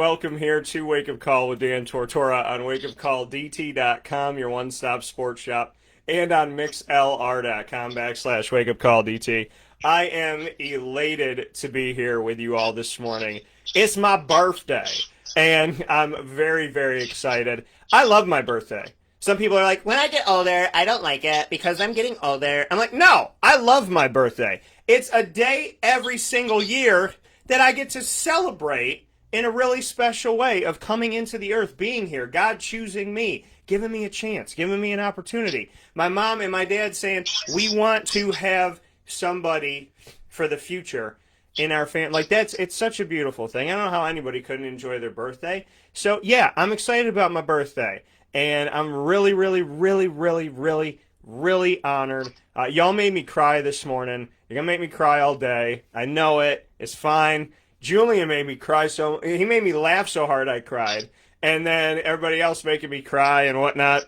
Welcome here to Wake Up Call with Dan Tortora on WakeUpCallDT.com, your one-stop sports shop, and on MixLR.com/WakeUpCallDT. I am elated to be here with you all this morning. It's my birthday, and I'm very, very excited. I love my birthday. Some people are like, when I get older, I don't like it because I'm getting older. I'm like, no, I love my birthday. It's a day every single year that I get to celebrate in a really special way of coming into the earth, being here, God choosing me, giving me a chance, giving me an opportunity. My mom and my dad saying, we want to have somebody for the future in our family. Like, it's such a beautiful thing. I don't know how anybody couldn't enjoy their birthday. So, yeah, I'm excited about my birthday. And I'm really, really, really, really, really, really honored. Y'all made me cry this morning. You're going to make me cry all day. I know it. It's fine. Julian made me cry, so he made me laugh so hard I cried. And then everybody else making me cry and whatnot.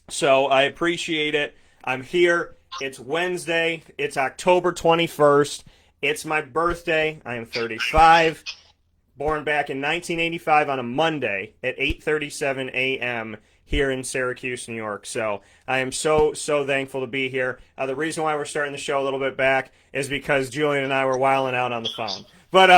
So I appreciate it. I'm here. It's Wednesday. It's October 21st. It's my birthday. I am 35. Born back in 1985 on a Monday at 8:37 a.m. here in Syracuse, New York. So I am so thankful to be here. The reason why we're starting the show a little bit back is because Julian and I were wilding out on the phone. But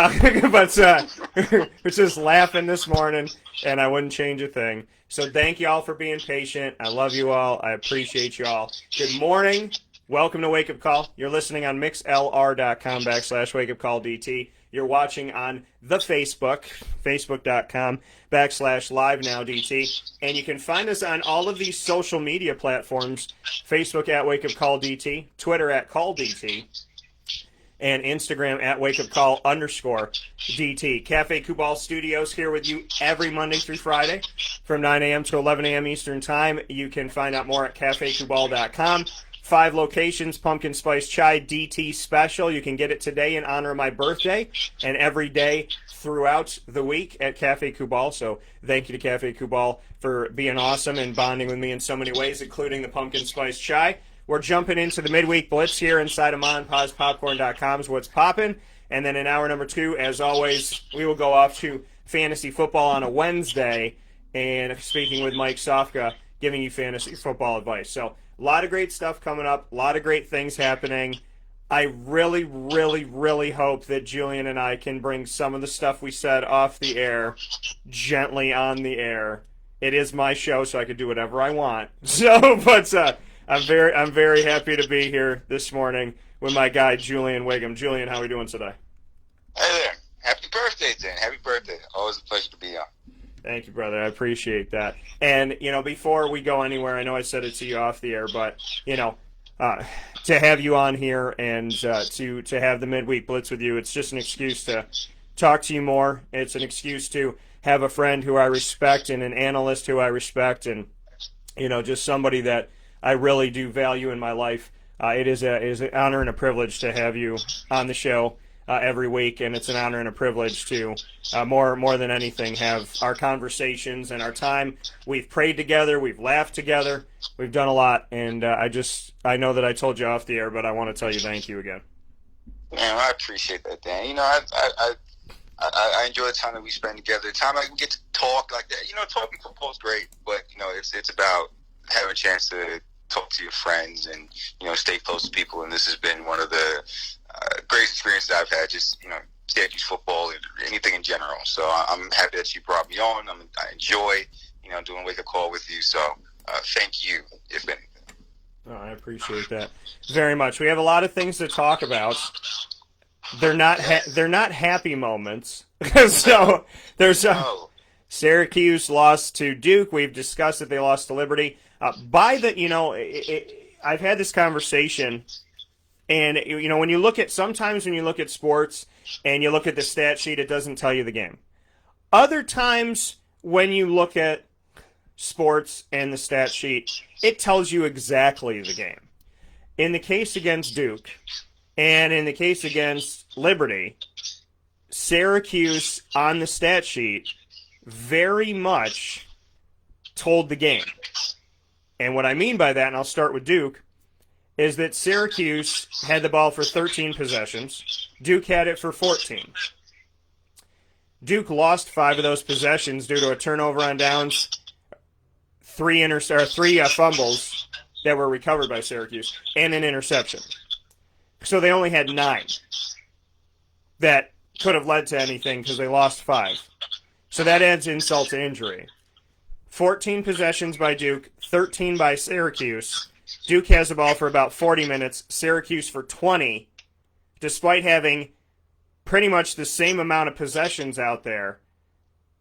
we're just laughing this morning, and I wouldn't change a thing. So thank you all for being patient. I love you all. I appreciate you all. Good morning. Welcome to Wake Up Call. You're listening on mixlr.com/WakeUpCallDT. You're watching on the Facebook.com/LiveNowDT. And you can find us on all of these social media platforms, Facebook at WakeUpCallDT, Twitter at CallDT, and Instagram at WakeUpCall_DT. Cafe Kubal Studios here with you every Monday through Friday from 9 a.m. to 11 a.m. Eastern Time. You can find out more at CafeKubal.com. 5 locations, pumpkin spice chai DT special. You can get it today in honor of my birthday and every day throughout the week at Cafe Kubal. So thank you to Cafe Kubal for being awesome and bonding with me in so many ways, including the pumpkin spice chai. We're jumping into the midweek blitz here inside of MonPosPopcorn.com's What's Poppin'. And then in hour number 2, as always, we will go off to fantasy football on a Wednesday and speaking with Mike Sofka, giving you fantasy football advice. So a lot of great stuff coming up, a lot of great things happening. I really, really, really hope that Julian and I can bring some of the stuff we said off the air gently on the air. It is my show, so I can do whatever I want. So, but I'm very happy to be here this morning with my guy Julian Whigham. Julian, how are we doing today? Hey there. Happy birthday, Dan. Happy birthday. Always a pleasure to be on. Thank you, brother. I appreciate that. And, before we go anywhere, I know I said it to you off the air, but, to have you on here and to have the midweek blitz with you, it's just an excuse to talk to you more. It's an excuse to have a friend who I respect and an analyst who I respect and, just somebody that I really do value in my life. It is an honor and a privilege to have you on the show every week, and it's an honor and a privilege to, more than anything, have our conversations and our time. We've prayed together, we've laughed together, we've done a lot, and I know that I told you off the air, but I want to tell you thank you again. Man, I appreciate that, Dan. I enjoy the time that we spend together. The time we get to talk like that. Talking football is great, but it's about having a chance to talk to your friends and stay close to people. And this has been one of the greatest experiences I've had. Just Syracuse football, anything in general. So I'm happy that you brought me on. I enjoy doing Wake Up Call with you. So thank you, if anything. Oh, I appreciate that very much. We have a lot of things to talk about. They're not happy moments. So there's Syracuse lost to Duke. We've discussed that they lost to Liberty. I've had this conversation, and sometimes when you look at sports and you look at the stat sheet, it doesn't tell you the game. Other times when you look at sports and the stat sheet, it tells you exactly the game. In the case against Duke and in the case against Liberty, Syracuse on the stat sheet very much told the game. And what I mean by that, and I'll start with Duke, is that Syracuse had the ball for 13 possessions. Duke had it for 14. Duke lost 5 of those possessions due to a turnover on downs, 3 fumbles that were recovered by Syracuse, and an interception. So they only had 9 that could have led to anything because they lost 5. So that adds insult to injury. 14 possessions by Duke, 13 by Syracuse. Duke has the ball for about 40 minutes, Syracuse for 20, despite having pretty much the same amount of possessions out there.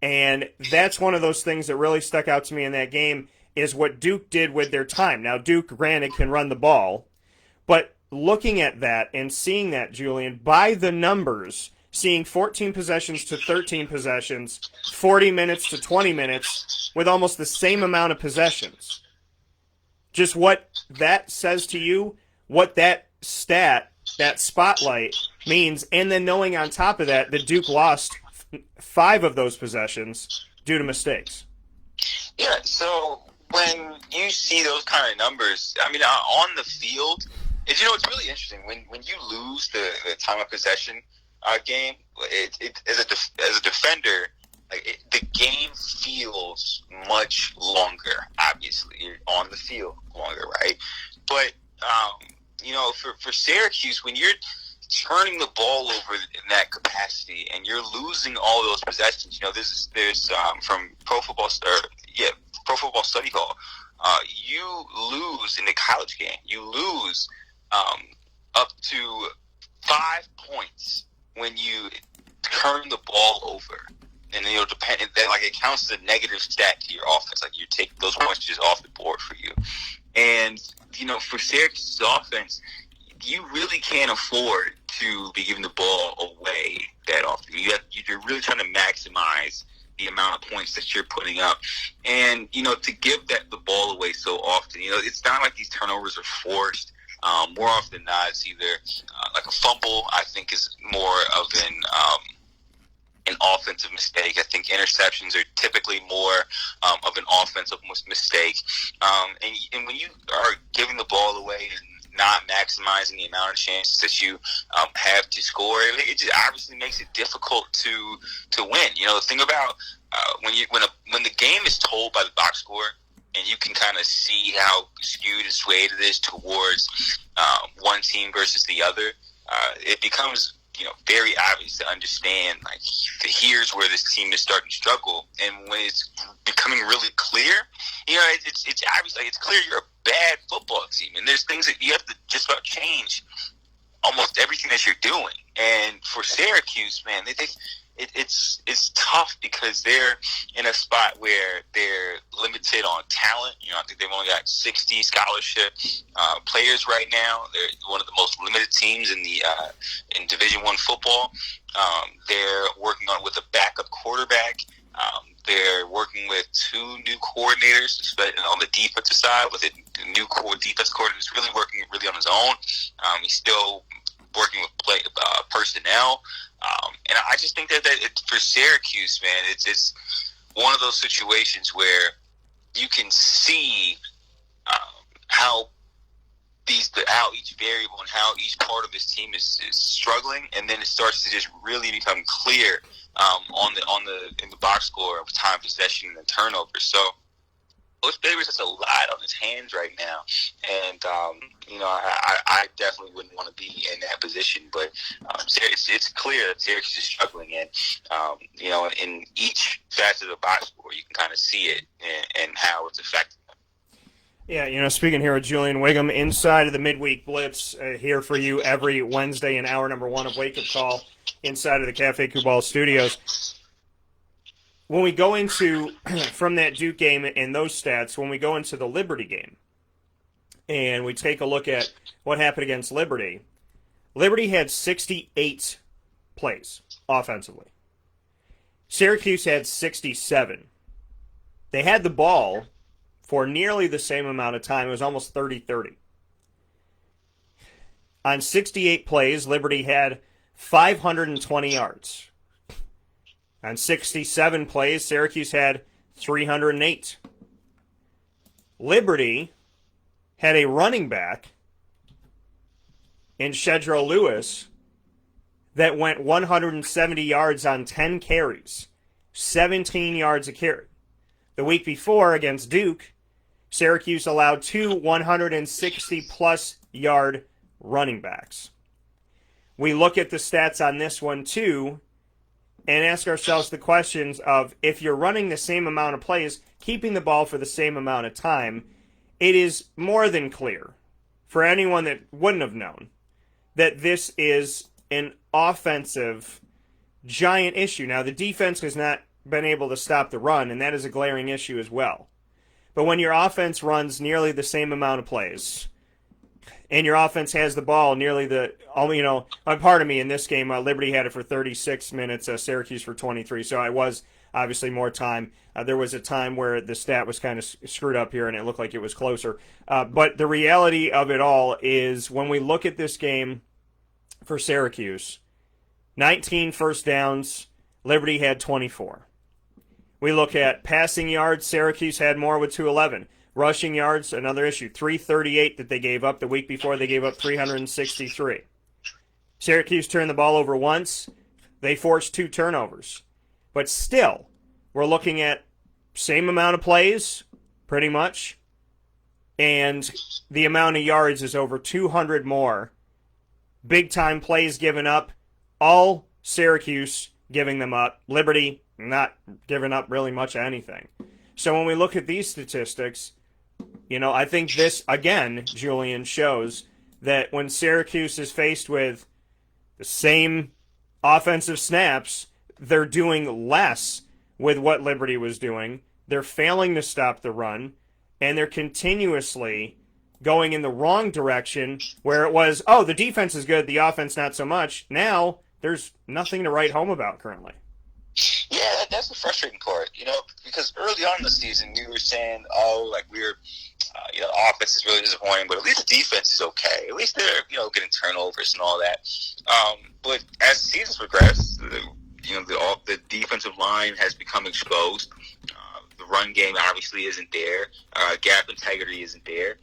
And that's one of those things that really stuck out to me in that game is what Duke did with their time. Now, Duke, granted, can run the ball, but looking at that and seeing that, Julian, by the numbers, seeing 14 possessions to 13 possessions, 40 minutes to 20 minutes, with almost the same amount of possessions. Just what that says to you, what that stat, that spotlight means, and then knowing on top of that that Duke lost 5 of those possessions due to mistakes. Yeah, so when you see those kind of numbers, I mean, on the field, it's really interesting. When you lose the time of possession game, as a defender, the game feels much longer. Obviously, you're on the field longer, right? But for Syracuse, when you're turning the ball over in that capacity and you're losing all those possessions, there's from Pro Football Study Hall, you lose in the college game. You lose up to 5 points when you turn the ball over, and then it counts as a negative stat to your offense. Like, you take those points just off the board for you. And for Syracuse's offense, you really can't afford to be giving the ball away that often. You're really trying to maximize the amount of points that you're putting up, and to give the ball away so often, it's not like these turnovers are forced. More often than not, it's either like a fumble. I think is more of an offensive mistake. I think interceptions are typically more of an offensive mistake. And when you are giving the ball away and not maximizing the amount of chances that you have to score, it just obviously makes it difficult to win. The thing about when the game is told by the box score, and you can kind of see how skewed and swayed it is towards one team versus the other, it becomes very obvious to understand, like, here's where this team is starting to struggle. And when it's becoming really clear, it's obvious, like, it's clear you're a bad football team, and there's things that you have to just about change almost everything that you're doing. And for Syracuse, man, it's tough because they're in a spot where they're limited on talent. I think they've only got 60 scholarship players right now. They're one of the most limited teams in Division I football. They're working with a backup quarterback. They're working with 2 new coordinators, especially on the defensive side, with a new defense coordinator who's really working on his own. He's still working with personnel. And I just think that for Syracuse, man, it's one of those situations where you can see how each variable and how each part of this team is struggling, and then it starts to just really become clear in the box score of time, possession, and turnovers. So Coach Baber's has a lot on his hands right now, and I definitely wouldn't want to be in that position. But it's clear that Syracuse is struggling, and in each facet of the box score, you can kind of see it and how it's affecting them. Yeah, speaking here with Julian Whigham, inside of the midweek Blitz, here for you every Wednesday in hour number 1 of Wake Up Call, inside of the Cafe Kubal studios. When we go into, from that Duke game and those stats, when we go into the Liberty game, and we take a look at what happened against Liberty, Liberty had 68 plays offensively. Syracuse had 67. They had the ball for nearly the same amount of time. It was almost 30-30. On 68 plays, Liberty had 520 yards. On 67 plays, Syracuse had 308. Liberty had a running back in Shedro Lewis that went 170 yards on 10 carries, 17 yards a carry. The week before against Duke, Syracuse allowed 2 160-plus yard running backs. We look at the stats on this one, too, and ask ourselves the questions of, if you're running the same amount of plays, keeping the ball for the same amount of time, it is more than clear for anyone that wouldn't have known that this is an offensive giant issue. Now, the defense has not been able to stop the run, and that is a glaring issue as well. But when your offense runs nearly the same amount of plays, and your offense has the ball nearly part of me in this game, Liberty had it for 36 minutes, Syracuse for 23, so it was obviously more time. There was a time where the stat was kind of screwed up here, and it looked like it was closer. But the reality of it all is, when we look at this game for Syracuse, 19 first downs, Liberty had 24. We look at passing yards, Syracuse had more with 211. Rushing yards, another issue, 338 that they gave up. The week before, they gave up 363. Syracuse turned the ball over once. They forced 2 turnovers. But still, we're looking at same amount of plays, pretty much, and the amount of yards is over 200 more. Big-time plays given up, all Syracuse giving them up. Liberty not giving up really much of anything. So when we look at these statistics, I think this, again, Julian, shows that when Syracuse is faced with the same offensive snaps, they're doing less with what Liberty was doing. They're failing to stop the run, and they're continuously going in the wrong direction, where it was, the defense is good, the offense not so much. Now, there's nothing to write home about currently. Yeah, that's the frustrating part, because early on in the season, we were saying, offense is really disappointing, but at least the defense is okay. At least they're, getting turnovers and all that. But as the season's progressed, the defensive line has become exposed. The run game obviously isn't there. Gap integrity isn't there.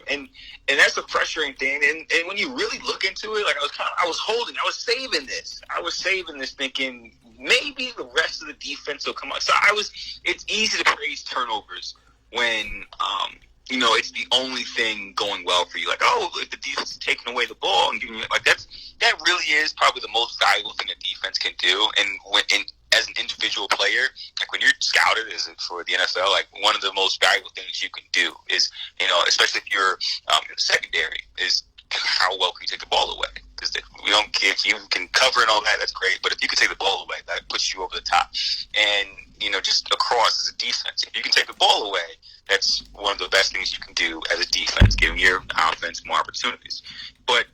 And that's a frustrating thing. And when you really look into it, like I was saving this thinking maybe the rest of the defense will come out. So it's easy to praise turnovers when, it's the only thing going well for you. Like, if the defense is taking away the ball and giving you, that really is probably the most valuable thing a defense can do. And as an individual player, like when you're scouted for the NFL, like one of the most valuable things you can do is, especially if you're in the secondary, is how well can you take the ball away? Because we don't care if you can cover and all that, that's great. But if you can take the ball away, that puts you over the top. And, just across as a defense, if you can take the ball away, that's one of the best things you can do as a defense, giving your offense more opportunities. But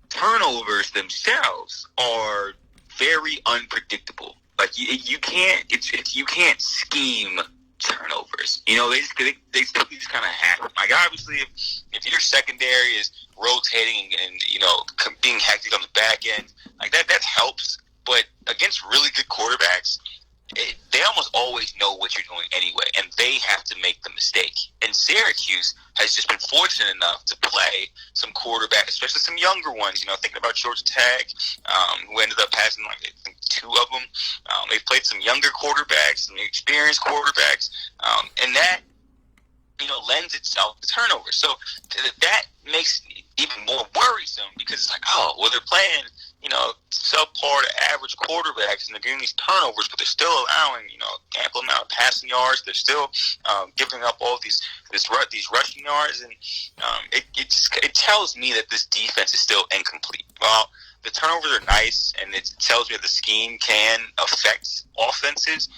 turnovers themselves are very unpredictable. Like you can't scheme turnovers. They simply just kind of happen. Like obviously, if your secondary is rotating and being hectic on the back end, like that helps. But against really good quarterbacks, they almost always know what you're doing anyway, and they have to make the mistake. And Syracuse has just been fortunate enough to play some quarterbacks, especially some younger ones. Thinking about Georgia Tech, who ended up passing I think 2 of them. They've played some younger quarterbacks, some experienced quarterbacks, and that lends itself to turnovers. So that makes it even more worrisome, because it's like, they're playing subpar to average quarterbacks, and they're getting these turnovers, but they're still allowing ample amount of passing yards. They're still giving up all these rushing yards, and it tells me that this defense is still incomplete. Well, the turnovers are nice, and it tells me that the scheme can affect offenses.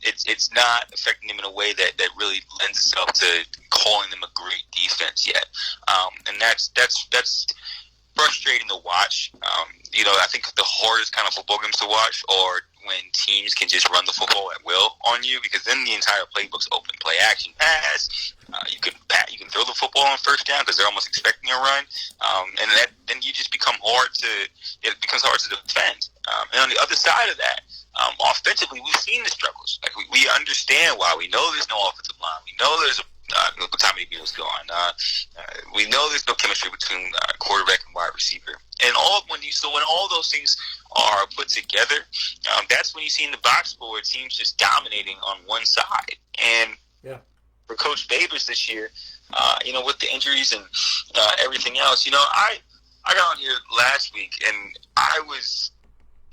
It's not affecting them in a way that really lends itself to calling them a great defense yet, and that's frustrating to watch. I think the hardest kind of football games to watch are when teams can just run the football at will on you, because then the entire playbook's open. Play action pass. You can throw the football on first down because they're almost expecting a run, and then you just become it becomes hard to defend. And on the other side of that, offensively, we've seen the struggles. Like we understand why. We know there's no offensive line. We know there's a Tommy DeVito's gone. We know there's no chemistry between quarterback and wide receiver. And when all those things are put together, that's when you see in the box score teams just dominating on one side. And for Coach Babers this year, with the injuries and everything else, I got on here last week and I was,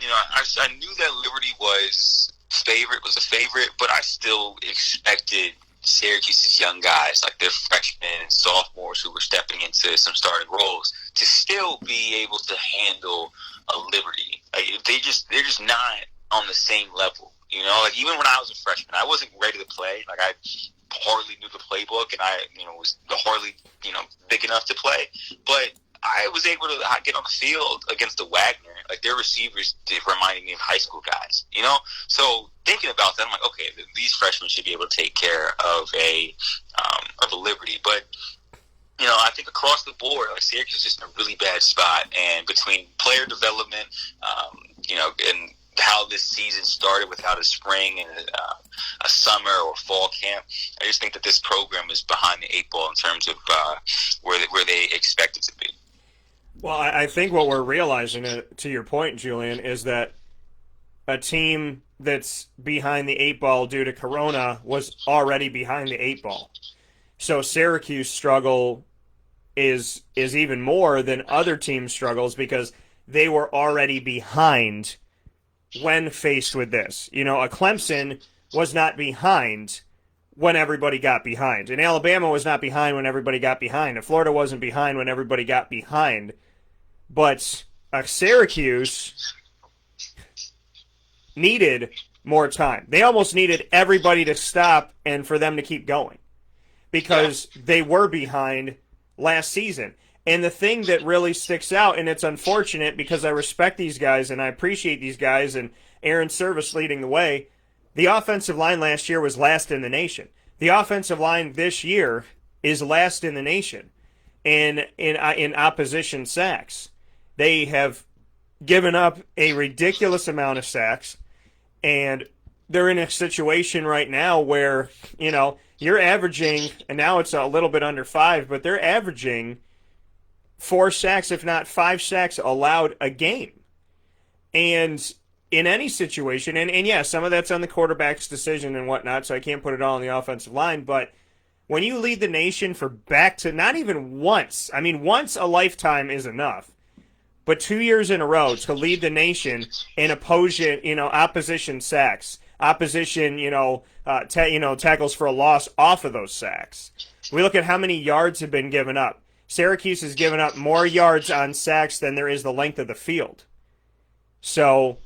I knew that Liberty was a favorite, but I still expected Syracuse's young guys, like their freshmen and sophomores who were stepping into some starting roles, to still be able to handle a Liberty. Like, they're just not on the same level. Like even when I was a freshman, I wasn't ready to play. Like I hardly knew the playbook, and I was hardly big enough to play, but I was able to get on the field against the Wagner. Like their receivers reminded me of high school guys, So thinking about that, I'm like, okay, these freshmen should be able to take care of a Liberty. But I think across the board, like Syracuse is just in a really bad spot, and between player development, and how this season started without a spring and a summer or fall camp, I just think that this program is behind the eight ball in terms of where they expect it to be. Well, I think what we're realizing, to your point, Julian, is that a team that's behind the eight ball due to Corona was already behind the eight ball. So Syracuse struggle is even more than other teams' struggles because they were already behind when faced with this. A Clemson was not behind when everybody got behind. And Alabama was not behind when everybody got behind. And Florida wasn't behind when everybody got behind. But Syracuse needed more time. They almost needed everybody to stop and for them to keep going because they were behind last season. And the thing that really sticks out, and it's unfortunate because I respect these guys and I appreciate these guys and Aaron Service leading the way, the offensive line last year was last in the nation. The offensive line this year is last in the nation in opposition sacks. They have given up a ridiculous amount of sacks, and they're in a situation right now where, you're averaging, and now it's a little bit under 5, but they're averaging 4 sacks, if not 5 sacks allowed a game. And in any situation, and yeah, some of that's on the quarterback's decision and whatnot, so I can't put it all on the offensive line, but when you lead the nation for back to not even once, once a lifetime is enough, but 2 years in a row to lead the nation in opposition sacks, opposition, tackles for a loss off of those sacks. We look at how many yards have been given up. Syracuse has given up more yards on sacks than there is the length of the field. So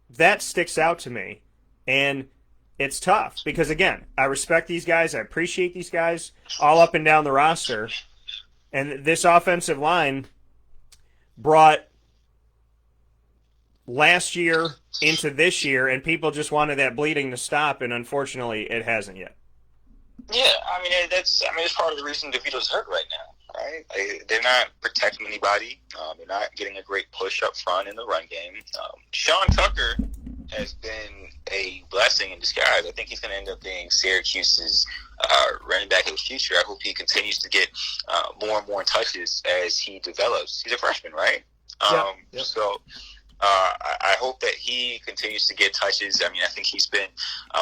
that sticks out to me, and it's tough because, again, I respect these guys. I appreciate these guys all up and down the roster, and this offensive line brought last year into this year, and people just wanted that bleeding to stop, and unfortunately it hasn't yet. Yeah, it's part of the reason DeVito's hurt right now, right? They're not protecting anybody. They're not getting a great push up front in the run game. Sean Tucker has been a blessing in disguise. I think he's going to end up being Syracuse's running back of the future. I hope he continues to get more and more touches as he develops. He's a freshman, right? Yep. So I hope that he continues to get touches. I think he's been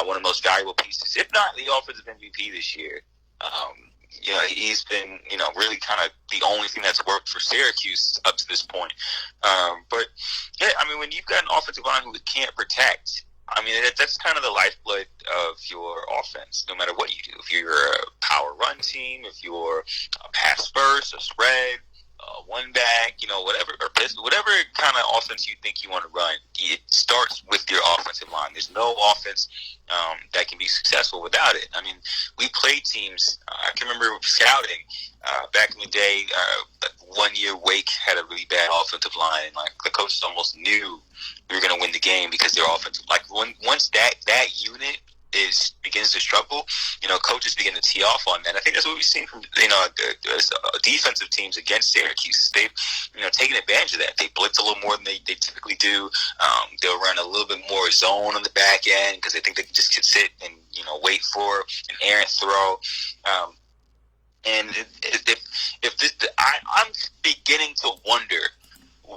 one of the most valuable pieces, if not the offensive MVP this year. He's been, really kind of the only thing that's worked for Syracuse up to this point. But, yeah, when you've got an offensive line who can't protect, that's kind of the lifeblood of your offense, no matter what you do. If you're a power run team, if you're a pass first, a spread, one back, whatever, or pistol, whatever kind of offense you think you want to run, it starts with your offensive line. There's no offense that can be successful without it. We played teams. I can remember scouting back in the day. One year, Wake had a really bad offensive line. Like the coaches almost knew we were going to win the game because their offensive. Like once that unit begins to struggle, coaches begin to tee off on that. I think that's what we've seen from defensive teams against Syracuse. They've taken advantage of that. They blitz a little more than they typically do. They'll run a little bit more zone on the back end because they think they can just sit and wait for an errant throw. And I'm beginning to wonder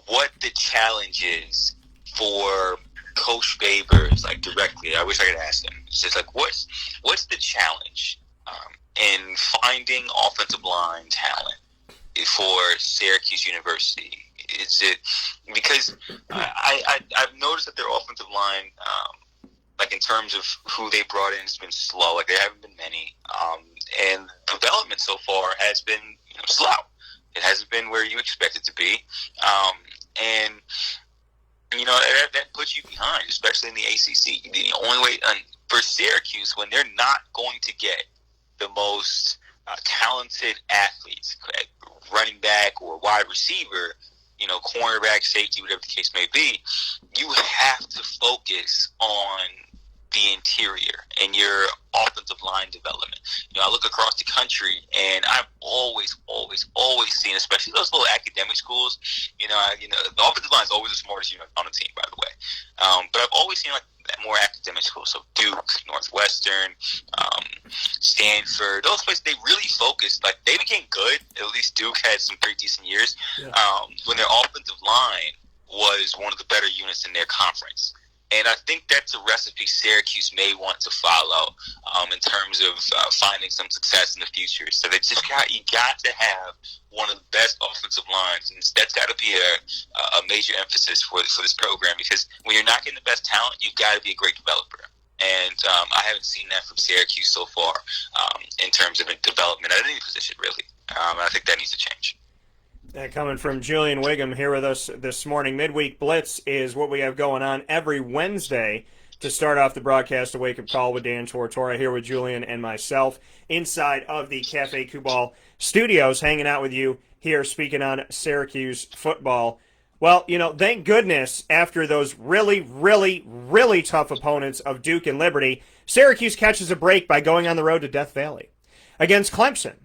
what the challenge is for Coach Babers, like directly. I wish I could ask him. It's just like, what's the challenge in finding offensive line talent for Syracuse University? Is it because I've noticed that their offensive line, like in terms of who they brought in, has been slow. Like there haven't been many, and development so far has been slow. It hasn't been where you expect it to be, and that puts you behind, especially in the ACC. The only way for Syracuse, when they're not going to get the most talented athletes, running back or wide receiver, cornerback, safety, whatever the case may be, you have to focus on the interior and your offensive line development. I look across the country, and I've always seen, especially those little academic schools, the offensive line is always the smartest unit on the team, by the way. But I've always seen more academic schools, so Duke, Northwestern, Stanford, those places, they really focused. Like they became good. At least Duke had some pretty decent years when their offensive line was one of the better units in their conference. And I think that's a recipe Syracuse may want to follow in terms of finding some success in the future. So they you got to have one of the best offensive lines, and that's got to be a major emphasis for this program, because when you're not getting the best talent, you've got to be a great developer. And I haven't seen that from Syracuse so far in terms of development at any position, really. And I think that needs to change. Coming from Julian Whigham here with us this morning. Midweek Blitz is what we have going on every Wednesday to start off the broadcast of Wake Up Call with Dan Tortora, here with Julian and myself inside of the Cafe Kubal studios, hanging out with you here, speaking on Syracuse football. Well, thank goodness after those really, really, really tough opponents of Duke and Liberty, Syracuse catches a break by going on the road to Death Valley against Clemson,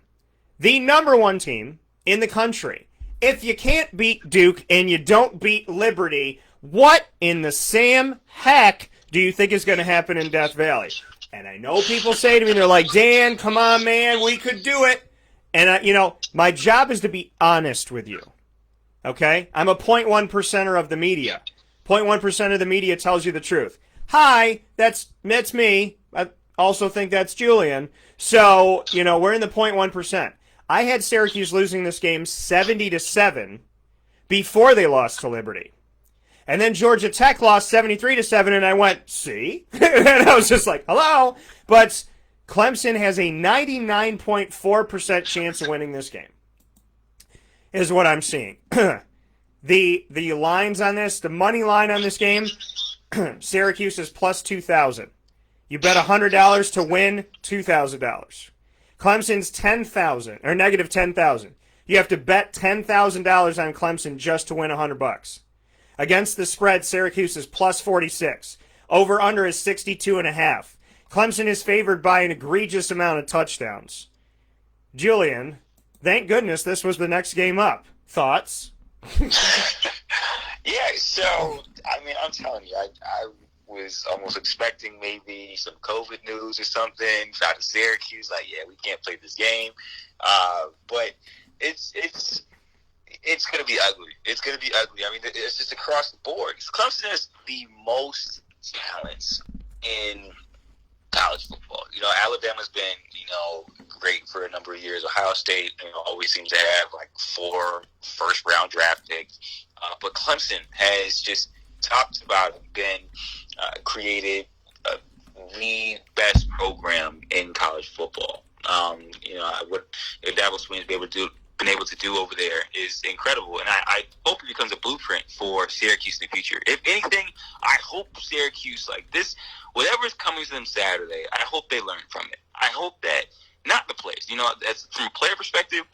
the number one team in the country. If you can't beat Duke and you don't beat Liberty, what in the Sam heck do you think is going to happen in Death Valley? And I know people say to me, they're like, Dan, come on, man, we could do it. And, my job is to be honest with you, okay? I'm a 0.1%er of the media. 0.1% of the media tells you the truth. Hi, that's me. I also think that's Julian. So, we're in the 0.1%. I had Syracuse losing this game 70-7 before they lost to Liberty. And then Georgia Tech lost 73-7, and I went, see? And I was just like, hello? But Clemson has a 99.4% chance of winning this game, is what I'm seeing. The lines on this, the money line on this game, Syracuse is plus 2,000. You bet $100 to win $2,000. Clemson's 10,000 or negative 10,000. You have to bet $10,000 on Clemson just to win $100. Against the spread, Syracuse is plus 46. Over under is 62.5. Clemson is favored by an egregious amount of touchdowns. Julian, thank goodness this was the next game up. Thoughts? Yeah, so I'm telling you, I was almost expecting maybe some COVID news or something out of Syracuse. Like, yeah, we can't play this game. But it's going to be ugly. It's going to be ugly. It's just across the board. Clemson has the most talents in college football. Alabama's been, great for a number of years. Ohio State, always seems to have like 4 first-round draft picks. But Clemson has just top to bottom been created the best program in college football. What Dabo Swinney's been able to do over there is incredible, and I hope it becomes a blueprint for Syracuse in the future. If anything, I hope Syracuse, like this, whatever is coming to them Saturday, I hope they learn from it. I hope that not the players, as from a player perspective,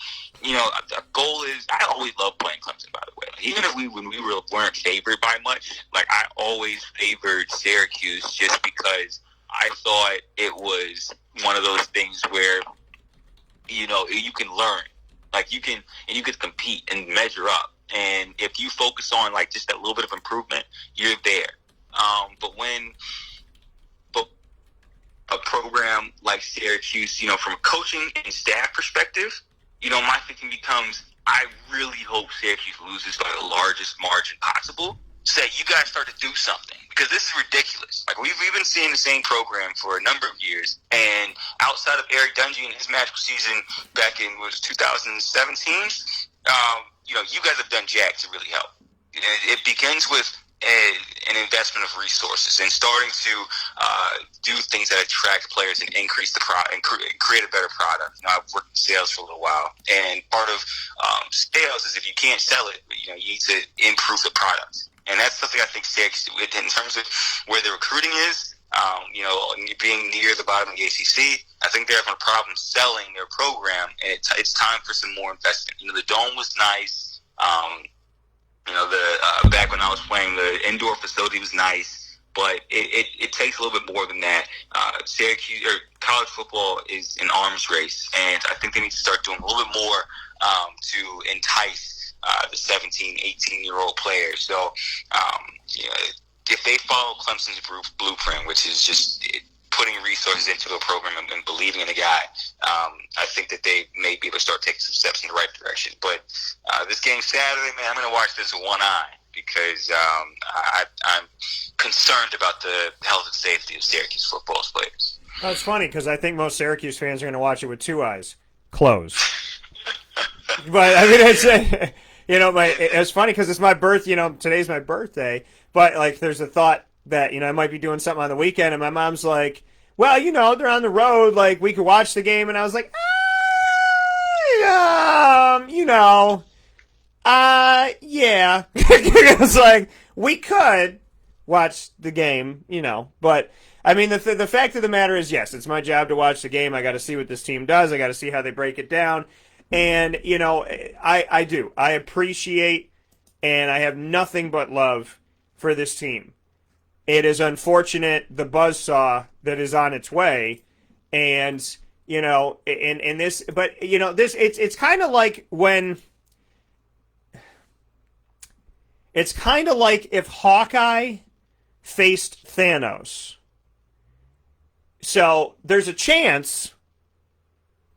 the goal is, I always love playing Clemson, by the way. Like, even if when we weren't favored by much, like I always favored Syracuse just because I thought it was one of those things where, you can learn. Like you can compete and measure up. And if you focus on like just that little bit of improvement, you're there. But program like Syracuse, from a coaching and staff perspective, my thinking becomes, I really hope Syracuse loses by the largest margin possible. Say, you guys start to do something, because this is ridiculous. Like, we've been seeing the same program for a number of years, and outside of Eric Dungy and his magical season back in 2017, you guys have done jack to really help. It begins with an investment of resources and starting to do things that attract players and increase the product and create a better product. I've worked in sales for a little while, and part of sales is, if you can't sell it, you need to improve the product. And that's something I think Syracuse, in terms of where the recruiting is, being near the bottom of the ACC, I think they're having a problem selling their program, and it's time for some more investment. The Dome was nice. Back when I was playing, the indoor facility was nice, but it takes a little bit more than that. Syracuse, or college football, is an arms race, and I think they need to start doing a little bit more to entice the 17, 18-year-old players. So, if they follow Clemson's blueprint, which is just putting resources into a program and believing in a guy, I think that they may be able to start taking some steps in the right direction. But this game Saturday, man, I'm going to watch this with one eye, because I'm concerned about the health and safety of Syracuse football players. Oh, it's funny, because I think most Syracuse fans are going to watch it with two eyes closed. But I mean, it's funny because it's my today's my birthday. But like, there's a thought that I might be doing something on the weekend, and my mom's like, "Well, they're on the road. Like, we could watch the game." And I was like, yeah. It's like, we could watch the game, But I mean, the fact of the matter is, yes, it's my job to watch the game. I got to see what this team does. I got to see how they break it down. And, I do. I appreciate, and I have nothing but love for this team. It is unfortunate, the buzzsaw that is on its way. And, in this, but, it's kind of like it's kind of like if Hawkeye faced Thanos. So there's a chance,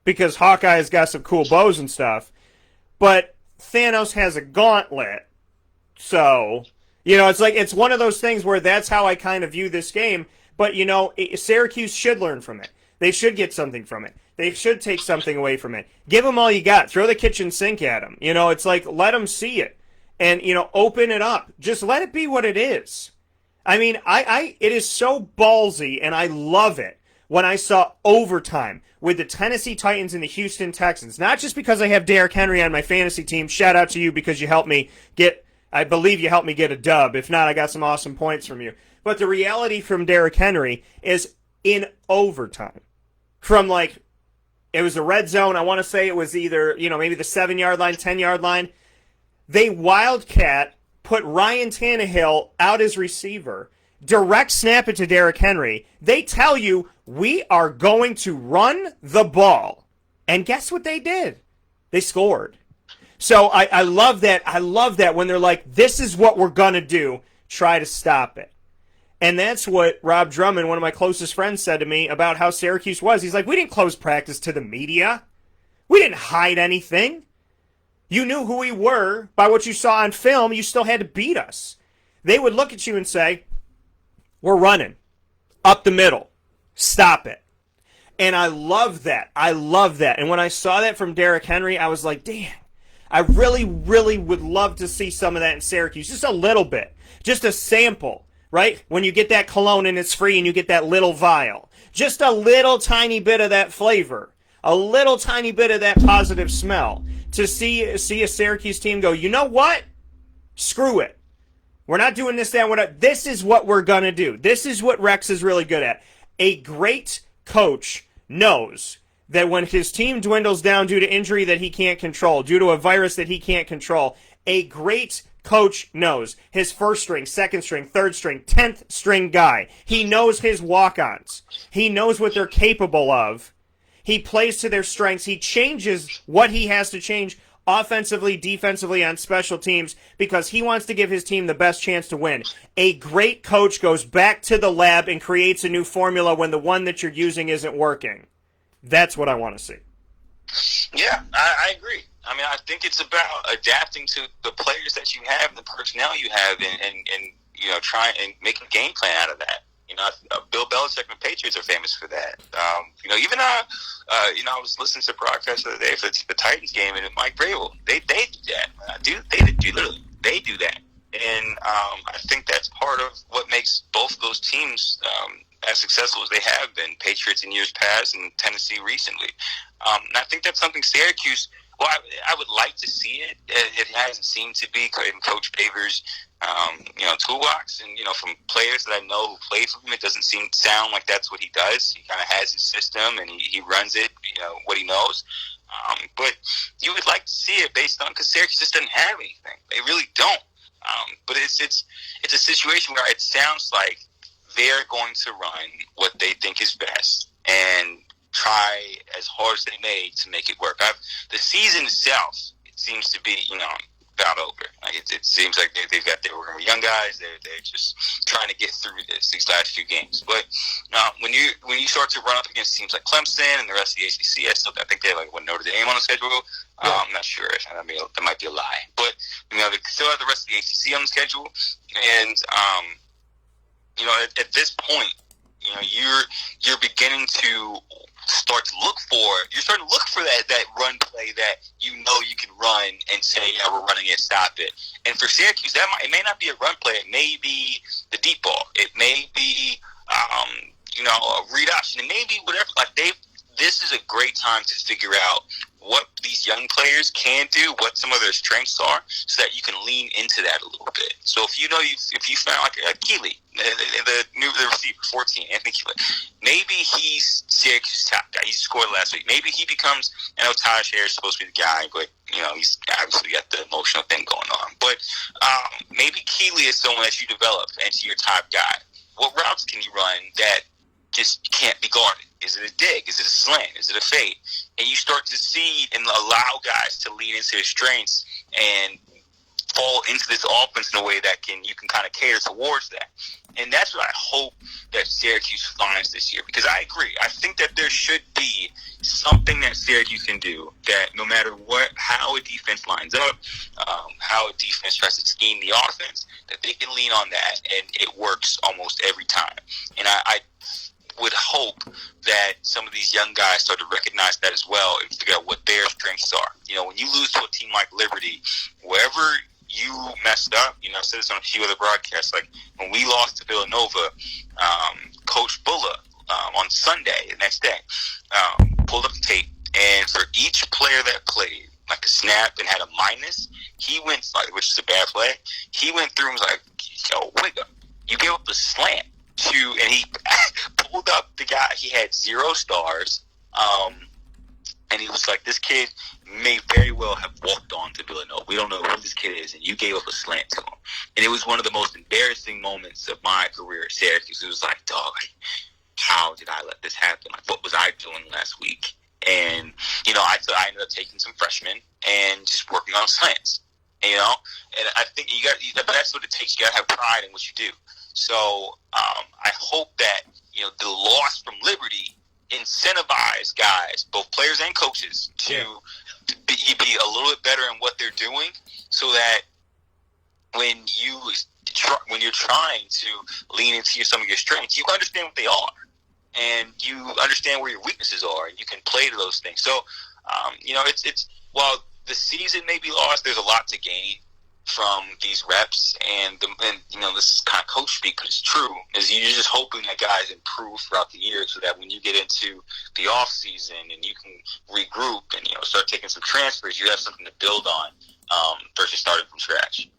because Hawkeye's got some cool bows and stuff, but Thanos has a gauntlet. So, it's one of those things where that's how I kind of view this game. But, Syracuse should learn from it. They should get something from it. They should take something away from it. Give them all you got. Throw the kitchen sink at them. It's like, let them see it. And, open it up. Just let it be what it is. I mean, it is so ballsy, and I love it when I saw overtime with the Tennessee Titans and the Houston Texans. Not just because I have Derrick Henry on my fantasy team. Shout out to you, because you helped me I believe you helped me get a dub. If not, I got some awesome points from you. But the reality from Derrick Henry is, in overtime, from it was the red zone. I want to say it was either, maybe the 7-yard line, 10-yard line. They wildcat, put Ryan Tannehill out as receiver, direct snap it to Derrick Henry. They tell you, we are going to run the ball. And guess what they did? They scored. So I love that. I love that when they're like, this is what we're going to do. Try to stop it. And that's what Rob Drummond, one of my closest friends, said to me about how Syracuse was. He's like, we didn't close practice to the media. We didn't hide anything. You knew who we were by what you saw on film. You still had to beat us. They would look at you and say, we're running up the middle. Stop it. And I love that. I love that. And when I saw that from Derrick Henry, I was like, damn, I really, really would love to see some of that in Syracuse. Just a little bit. Just a sample, right? When you get that cologne and it's free and you get that little vial. Just a little tiny bit of that flavor. A little tiny bit of that positive smell. To see a Syracuse team go, you know what? Screw it. We're not doing this, that, this is what we're going to do. This is what Rex is really good at. A great coach knows that when his team dwindles down due to injury that he can't control, due to a virus that he can't control, a great coach knows his first string, second string, third string, 10th string guy. He knows his walk-ons. He knows what they're capable of. He plays to their strengths. He changes what he has to change offensively, defensively, on special teams, because he wants to give his team the best chance to win. A great coach goes back to the lab and creates a new formula when the one that you're using isn't working. That's what I want to see. Yeah, I agree. I mean, I think it's about adapting to the players that you have, and the personnel you have, and try and make a game plan out of that. Bill Belichick and the Patriots are famous for that. I was listening to a broadcast the other day for the Titans game, and Mike Vrabel, they do that. They do that, and I think that's part of what makes both of those teams as successful as they have been. Patriots in years past, and Tennessee recently. And I think that's something Syracuse. Well, I would like to see it. It hasn't seemed to be in Coach Favors' toolbox, and from players that I know who play for him, it doesn't sound like that's what he does. He kind of has his system and he runs it, what he knows. But you would like to see it based on, because Syracuse just doesn't have anything. They really don't. But it's a situation where it sounds like they're going to run what they think is best and try as hard as they may to make it work. The season itself, it seems to be, about over. Like it seems like they were young guys. They're just trying to get through these last few games. But when you start to run up against teams like Clemson and the rest of the ACC, I think they have Notre Dame on the schedule. Yeah. I'm not sure. That might be a lie. But they still have the rest of the ACC on the schedule. And at this point, you're beginning to start to look for that run play that you can run and say, yeah, we're running it, stop it. And for Syracuse, it may not be a run play. It may be the deep ball. It may be a read option. It may be whatever. This is a great time to figure out what these young players can do, what some of their strengths are, so that you can lean into that a little bit. So if you found like Keeley, the receiver, 14, Anthony Keeley, maybe he's Syracuse's top guy. He scored last week. Maybe he becomes, I know Taj Harris is supposed to be the guy, but he's obviously got the emotional thing going on. But maybe Keeley is someone that you develop into your top guy. What routes can you run that just can't be guarded? Is it a dig? Is it a slant? Is it a fade? And you start to see and allow guys to lean into their strengths and fall into this offense in a way that you can kind of cater towards that. And that's what I hope that Syracuse finds this year, because I agree. I think that there should be something that Syracuse can do that no matter how a defense lines up, how a defense tries to scheme the offense, that they can lean on that and it works almost every time. And I would hope that some of these young guys start to recognize that as well and figure out what their strengths are. When you lose to a team like Liberty, wherever you messed up, I've said this on a few other broadcasts, like when we lost to Villanova, Coach Bulla on Sunday, the next day, pulled up the tape, and for each player that played, like a snap and had a minus, he went, which is a bad play, he went through and was like, yo, Whigham, you gave up a slant. And he pulled up the guy. He had 0 stars, and he was like, "This kid may very well have walked on to Villanova. We don't know who this kid is, and you gave up a slant to him." And it was one of the most embarrassing moments of my career at Syracuse. It was like, dog, how did I let this happen? Like, what was I doing last week? And I ended up taking some freshmen and just working on slants. And I think but that's what it takes. You got to have pride in what you do. So I hope that the loss from Liberty incentivize guys, both players and coaches, to be a little bit better in what they're doing, so that when you're trying to lean into some of your strengths, you understand what they are, and you understand where your weaknesses are, and you can play to those things. So it's while the season may be lost, there's a lot to gain from these reps, and this is kind of coach speak, but it's true, is you're just hoping that guys improve throughout the year, so that when you get into the off season and you can regroup and start taking some transfers, you have something to build on versus starting from scratch.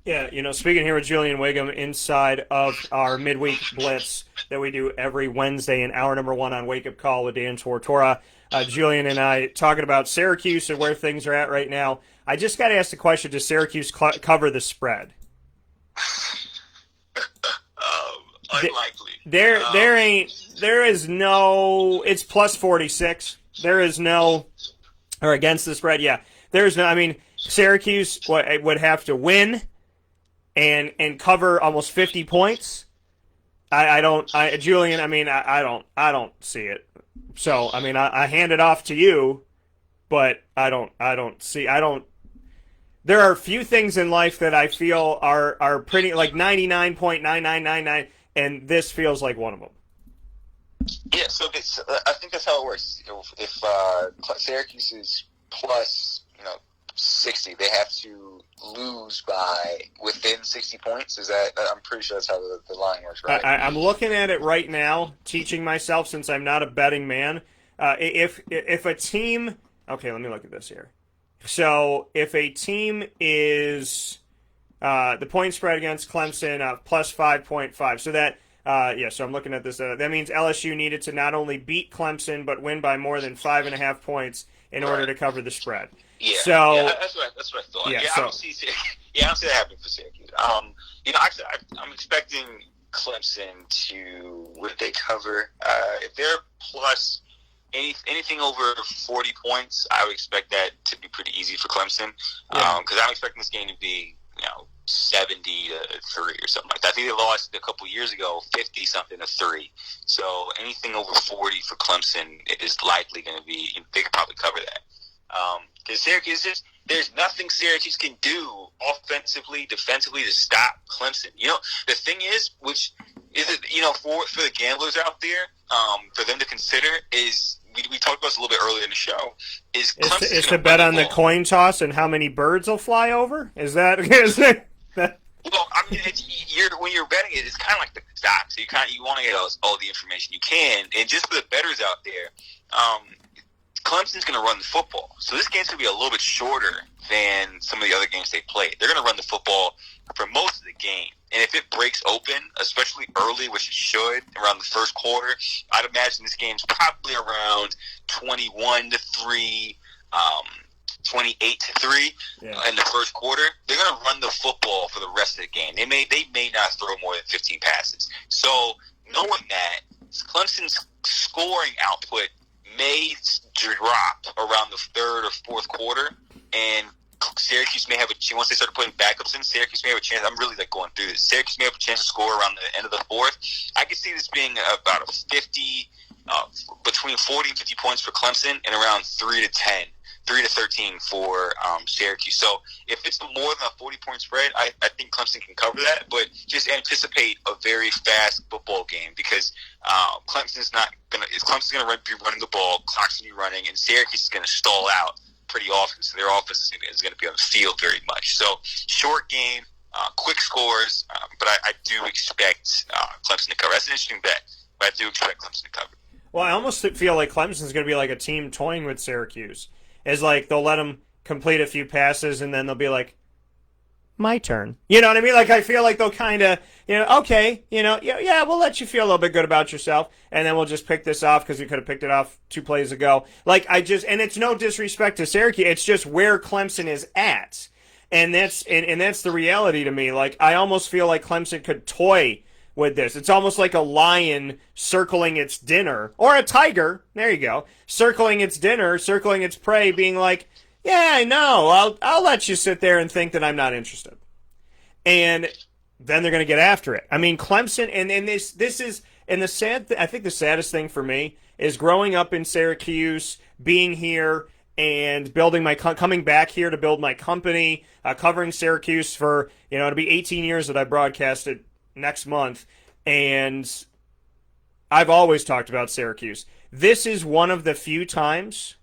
Yeah, speaking here with Julian Whigham inside of our midweek Blitz that we do every Wednesday in hour number 1 on Wake Up Call with Dan Tortora. Julian and I talking about Syracuse and where things are at right now. I just got to ask the question, does Syracuse cover the spread? Unlikely. There is no, it's plus 46. There is no, or against the spread, yeah. There's no. I mean, Syracuse would have to win and cover almost 50 points. Julian. I mean, I don't see it. So I mean, I hand it off to you, but I don't see. There are a few things in life that I feel are pretty like 99.9999, and this feels like one of them. Yeah, so I think that's how it works. If Syracuse is plus 60, they have to lose by within 60 points. Is that? I'm pretty sure that's how the line works, right? I'm looking at it right now, teaching myself since I'm not a betting man. If a team, okay, let me look at this here. So if a team is the point spread against Clemson plus 5.5, so that so I'm looking at this. That means LSU needed to not only beat Clemson but win by more than 5.5 points in order to cover the spread. Yeah, so that's what I thought. Yeah, I don't see that happening for Syracuse. Actually, I'm expecting Clemson to would they cover if they're plus anything over 40 points. I would expect that to be pretty easy for Clemson because I'm expecting this game to be 70-3 or something like that. I think they lost a couple years ago 50-something to 3. So anything over 40 for Clemson is likely going to be. They could probably cover that. Because Syracuse, there's nothing Syracuse can do offensively, defensively to stop Clemson. The thing is, which is for the gamblers out there, for them to consider is we talked about this a little bit earlier in the show. Is to bet on the coin toss and how many birds will fly over? Is that? Well, I mean, when you're betting it, it's kind of like the stock. So you want to get all the information you can, and just for the bettors out there. Clemson's going to run the football. So this game's going to be a little bit shorter than some of the other games they played. They're going to run the football for most of the game. And if it breaks open, especially early, which it should, around the first quarter, I'd imagine this game's probably around 21-3, 28-3 in the first quarter. They're going to run the football for the rest of the game. They may not throw more than 15 passes. So knowing that, Clemson's scoring output may drop around the third or fourth quarter, and Syracuse may have a chance. Once they start putting backups in, Syracuse may have a chance. I'm really going through this. Syracuse may have a chance to score around the end of the fourth. I can see this being about a 50, between 40 and 50 points for Clemson, and around 3 to 13 for Syracuse. So if it's more than a 40-point spread, I think Clemson can cover that. But just anticipate a very fast football game because Clemson's going to be running the ball, clock's going to be running, and Syracuse is going to stall out pretty often. So their offense is going to be on the field very much. So short game, quick scores, but I do expect Clemson to cover. That's an interesting bet, but I do expect Clemson to cover. Well, I almost feel like Clemson's going to be like a team toying with Syracuse. Is like they'll let them complete a few passes and then they'll be like, my turn. You know what I mean? Like I feel like they'll kind of, okay, yeah, we'll let you feel a little bit good about yourself, and then we'll just pick this off because we could have picked it off 2 plays ago. Like and it's no disrespect to Syracuse, it's just where Clemson is at, and that's the reality to me. Like I almost feel like Clemson could toy with this. It's almost like a lion circling its dinner, or a tiger, there you go, circling its dinner, circling its prey, being like, yeah, I know, I'll let you sit there and think that I'm not interested. And then they're going to get after it. I mean, Clemson, and this is, and I think the saddest thing for me is growing up in Syracuse, being here, and coming back here to build my company, covering Syracuse for, it'll be 18 years that I broadcasted next month, and I've always talked about Syracuse. This is one of the few times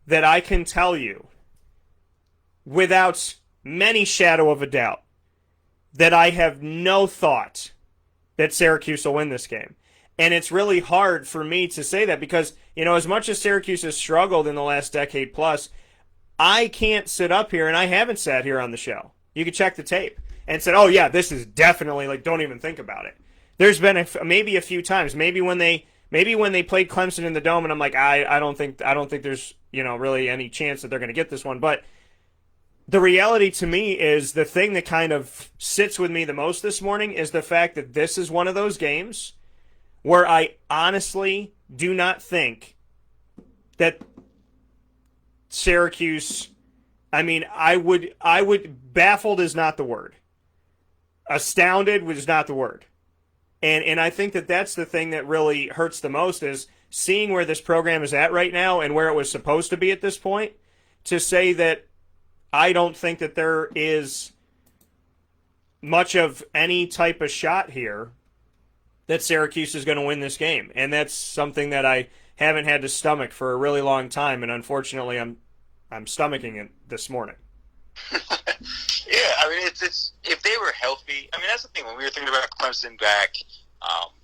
that I can tell you without many shadow of a doubt that I have no thought that Syracuse will win this game. And it's really hard for me to say that because, as much as Syracuse has struggled in the last decade plus, I can't sit up here, and I haven't sat here on the show. You can check the tape. And said, oh, yeah, this is definitely, like, don't even think about it. There's been maybe a few times, maybe when they played Clemson in the Dome, and I'm like, I don't think there's, really any chance that they're going to get this one. But the reality to me is the thing that kind of sits with me the most this morning is the fact that this is one of those games where I honestly do not think that Syracuse I mean, I would baffled is not the word. Astounded was not the word. And I think that that's the thing that really hurts the most is seeing where this program is at right now and where it was supposed to be at this point, to say that I don't think that there is much of any type of shot here that Syracuse is going to win this game. And that's something that I haven't had to stomach for a really long time, and unfortunately I'm stomaching it this morning. Yeah, I mean, it's if they were healthy. I mean, that's the thing. When we were thinking about Clemson back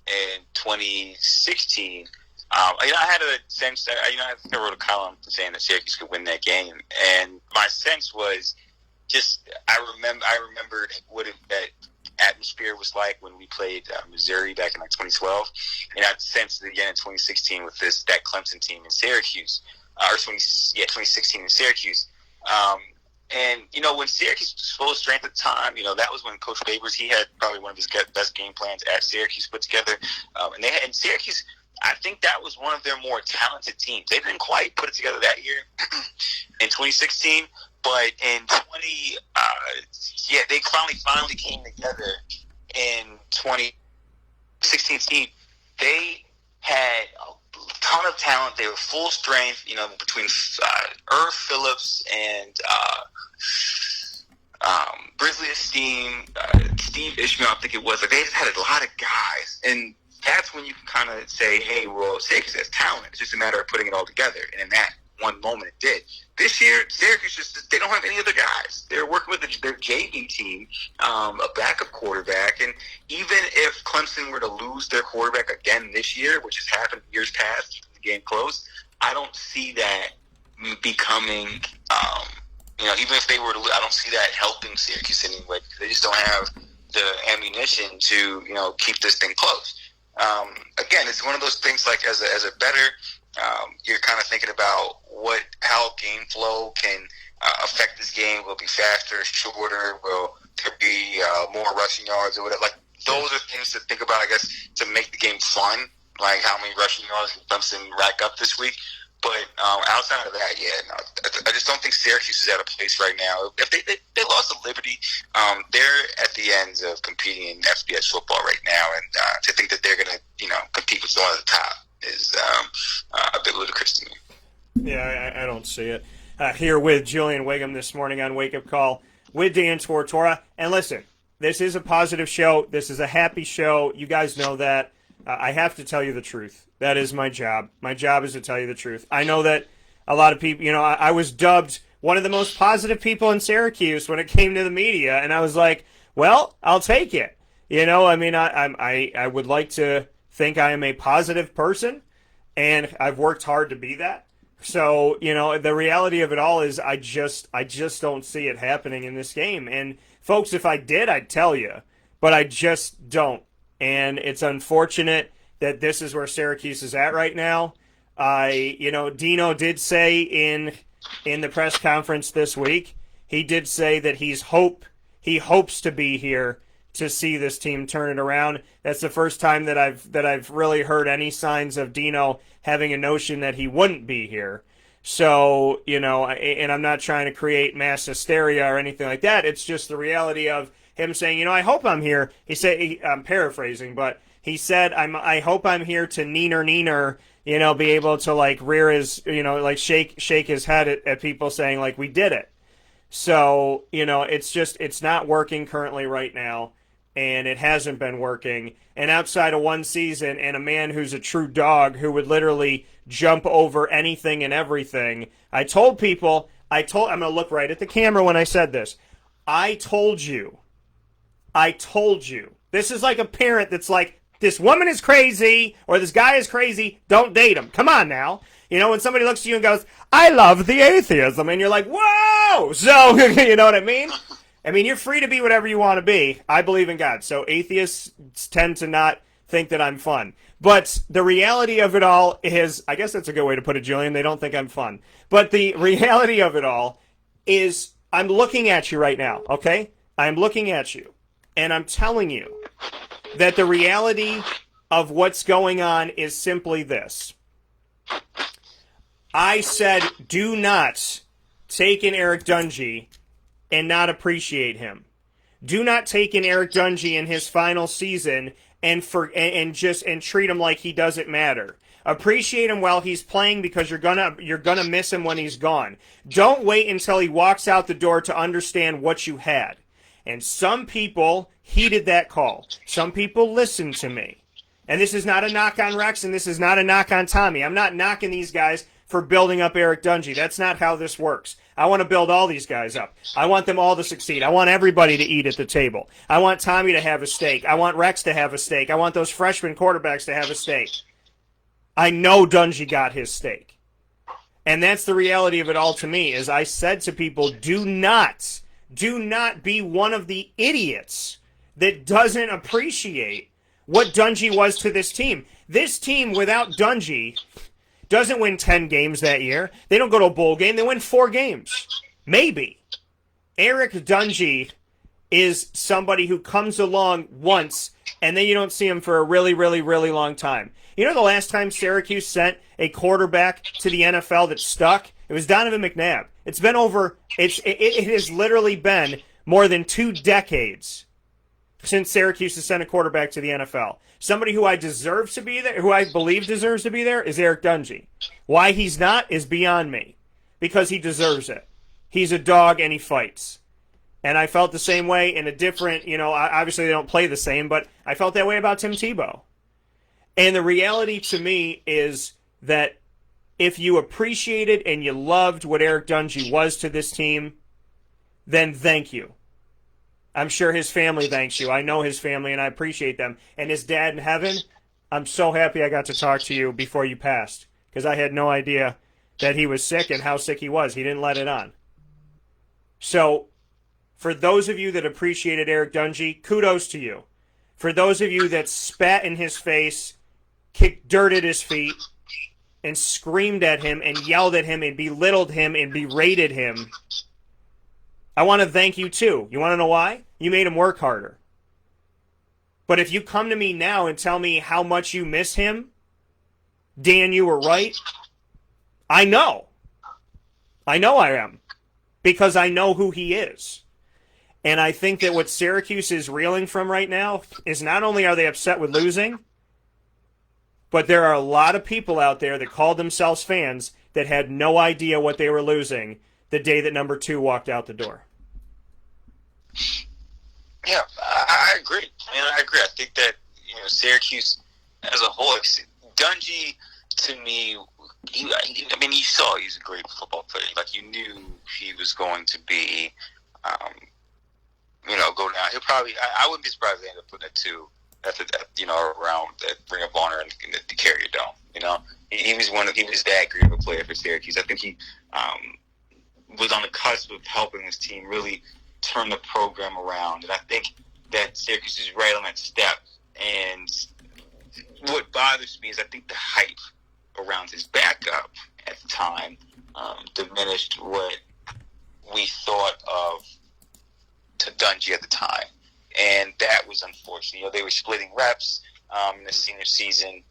in 2016, I had a sense that I wrote a column saying that Syracuse could win that game, and my sense was just I remembered that atmosphere was like when we played Missouri back in 2012, and I sensed it again in 2016 with that Clemson team in Syracuse, 2016 in Syracuse. And, when Syracuse was full strength at the time, that was when Coach Favors, he had probably one of his best game plans at Syracuse put together. And Syracuse, I think that was one of their more talented teams. They didn't quite put it together that year in 2016, but in they finally came together in 2016. They had a ton of talent. They were full strength, between Irv Phillips and Grizzly Esteem, Steve Ishmael, I think it was. Like, they just had a lot of guys. And that's when you can kind of say, hey, well, Syracuse has talent. It's just a matter of putting it all together. And in that one moment, it did. This year, Syracuse they don't have any other guys. They're working with their JV team, a backup quarterback. And even if Clemson were to lose their quarterback again this year, which has happened years past, the game close, I don't see that becoming, even if they were to lose, I don't see that helping Syracuse anyway. They just don't have the ammunition to, keep this thing close. Again, it's one of those things like as a bettor, you're kind of thinking about how game flow can affect this game. Will it be faster, shorter? Will there be more rushing yards or whatever? Like, those are things to think about, I guess, to make the game fun. Like, how many rushing yards can Clemson rack up this week? But outside of that, I just don't think Syracuse is at a place right now. If they lost to Liberty, they're at the ends of competing in FBS football right now, and to think that they're going to, compete with someone at the top is a bit ludicrous to me. Yeah, I don't see it. Here with Julian Whigham this morning on Wake Up Call with Dan Tortora. And listen, this is a positive show. This is a happy show. You guys know that. I have to tell you the truth. That is my job. My job is to tell you the truth. I know that a lot of people, I was dubbed one of the most positive people in Syracuse when it came to the media, and I was like, well, I'll take it. I would like to think I am a positive person, and I've worked hard to be that. So, the reality of it all is I just don't see it happening in this game. And folks, if I did, I'd tell you, but I just don't. And it's unfortunate that this is where Syracuse is at right now. Dino did say in the press conference this week, he did say that he hopes to be here to see this team turn it around. That's the first time that I've really heard any signs of Dino having a notion that he wouldn't be here. So, and I'm not trying to create mass hysteria or anything like that. It's just the reality of him saying, I hope I'm here. He said, I'm paraphrasing, but he said, I hope I'm here to neener, be able to rear his, shake his head at people saying we did it. So, it's not working currently right now, and it hasn't been working. And outside of one season and a man who's a true dog who would literally jump over anything and everything, I'm going to look right at the camera when I said this. I told you. This is like a parent that's like, this woman is crazy or this guy is crazy, don't date him. Come on now. When somebody looks at you and goes, I love the atheism, and you're like, whoa! So, you know what I mean? You're free to be whatever you want to be. I believe in God. So atheists tend to not think that I'm fun. But the reality of it all is, I guess that's a good way to put it, Julian. They don't think I'm fun. But the reality of it all is, I'm looking at you right now, okay? I'm looking at you. And I'm telling you that the reality of what's going on is simply this. I said, do not take in Eric Dungy and not appreciate him. Do not take in Eric Dungy in his final season and treat him like he doesn't matter. Appreciate him while he's playing because you're gonna miss him when he's gone. Don't wait until he walks out the door to understand what you had. And some people heeded that call. Some people listened to me. And this is not a knock on Rex, and this is not a knock on Tommy. I'm not knocking these guys for building up Eric Dungy. That's not how this works. I want to build all these guys up. I want them all to succeed. I want everybody to eat at the table. I want Tommy to have a steak. I want Rex to have a steak. I want those freshman quarterbacks to have a steak. I know Dungy got his steak. And that's the reality of it all to me, is I said to people, do not be one of the idiots that doesn't appreciate what Dungy was to this team. This team without Dungy doesn't win 10 games that year. They don't go to a bowl game. They win 4 games. Maybe. Eric Dungy is somebody who comes along once, and then you don't see him for a really, really, really long time. You know the last time Syracuse sent a quarterback to the NFL that stuck? It was Donovan McNabb. It has literally been more than 2 decades since Syracuse has sent a quarterback to the NFL. Somebody who I deserve to be there, who I believe deserves to be there, is Eric Dungy. Why he's not is beyond me. Because he deserves it. He's a dog and he fights. And I felt the same way in a different, obviously they don't play the same, but I felt that way about Tim Tebow. And the reality to me is that if you appreciated and you loved what Eric Dungy was to this team, then thank you. I'm sure his family thanks you. I know his family, and I appreciate them. And his dad in heaven, I'm so happy I got to talk to you before you passed, because I had no idea that he was sick and how sick he was. He didn't let it on. So, for those of you that appreciated Eric Dungy, kudos to you. For those of you that spat in his face, kicked dirt at his feet, and screamed at him and yelled at him and belittled him and berated him, I want to thank you too. You want to know why? You made him work harder. But if you come to me now and tell me how much you miss him, Dan, you were right. I know. I am. Because I know who he is. And I think that what Syracuse is reeling from right now is not only are they upset with losing, but there are a lot of people out there that called themselves fans that had no idea what they were losing the day that number 2 walked out the door. Yeah, I agree. I agree. I think that Syracuse as a whole, Dungy to me, you saw he's a great football player. Like you knew he was going to be, go down. He'll probably. I wouldn't be surprised if they end up putting a 2 around that Ring of Honor and the Carrier Dome. He was that great of a player for Syracuse. I think he was on the cusp of helping his team really turn the program around. And I think that Syracuse is right on that step. And what bothers me is I think the hype around his backup at the time diminished what we thought of to Dungy at the time. And that was unfortunate. They were splitting reps in the senior season.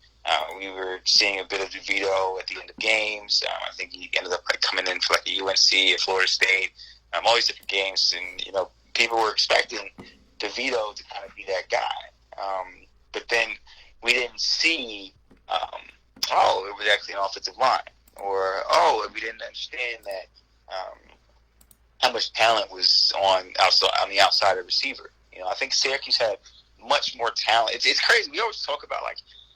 We were seeing a bit of DeVito at the end of games. I think he ended up coming in for a UNC at Florida State. All these different games, and people were expecting DeVito to kind of be that guy. But then we didn't see, it was actually an offensive line, or we didn't understand that how much talent was on the outside of receiver. I think Syracuse had much more talent. It's crazy. We always talk about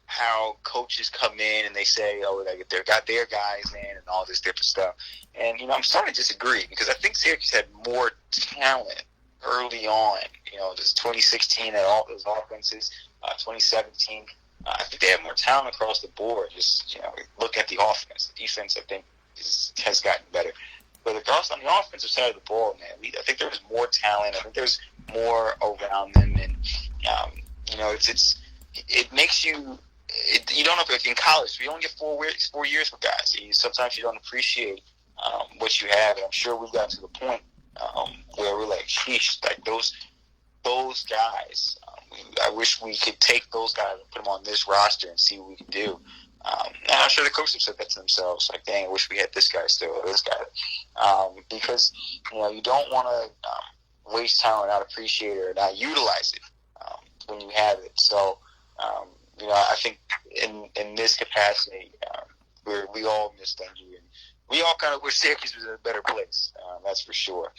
how coaches come in and they say, they got their guys in and all this different stuff. And, I'm starting to disagree because I think Syracuse had more talent early on. This 2016 at all those offenses, 2017, I think they have more talent across the board. Just, look at the offense. The defense, I think, has gotten better. But across on the offensive side of the ball, man, I think there was more talent. I think there's more around them. And, it makes you – you don't know, in college, we only get 4 years with guys. Sometimes you don't appreciate what you have. And I'm sure we've got to the point where we're like, sheesh, those guys, I wish we could take those guys and put them on this roster and see what we can do. And I'm sure the coaches said that to themselves, like, dang, I wish we had this guy still, or this guy. Because, you don't want to waste talent, not appreciate it, or not utilize it when you have it. So, I think in this capacity, we all missed Dungy, and we all kind of wish Syracuse was in a better place. That's for sure.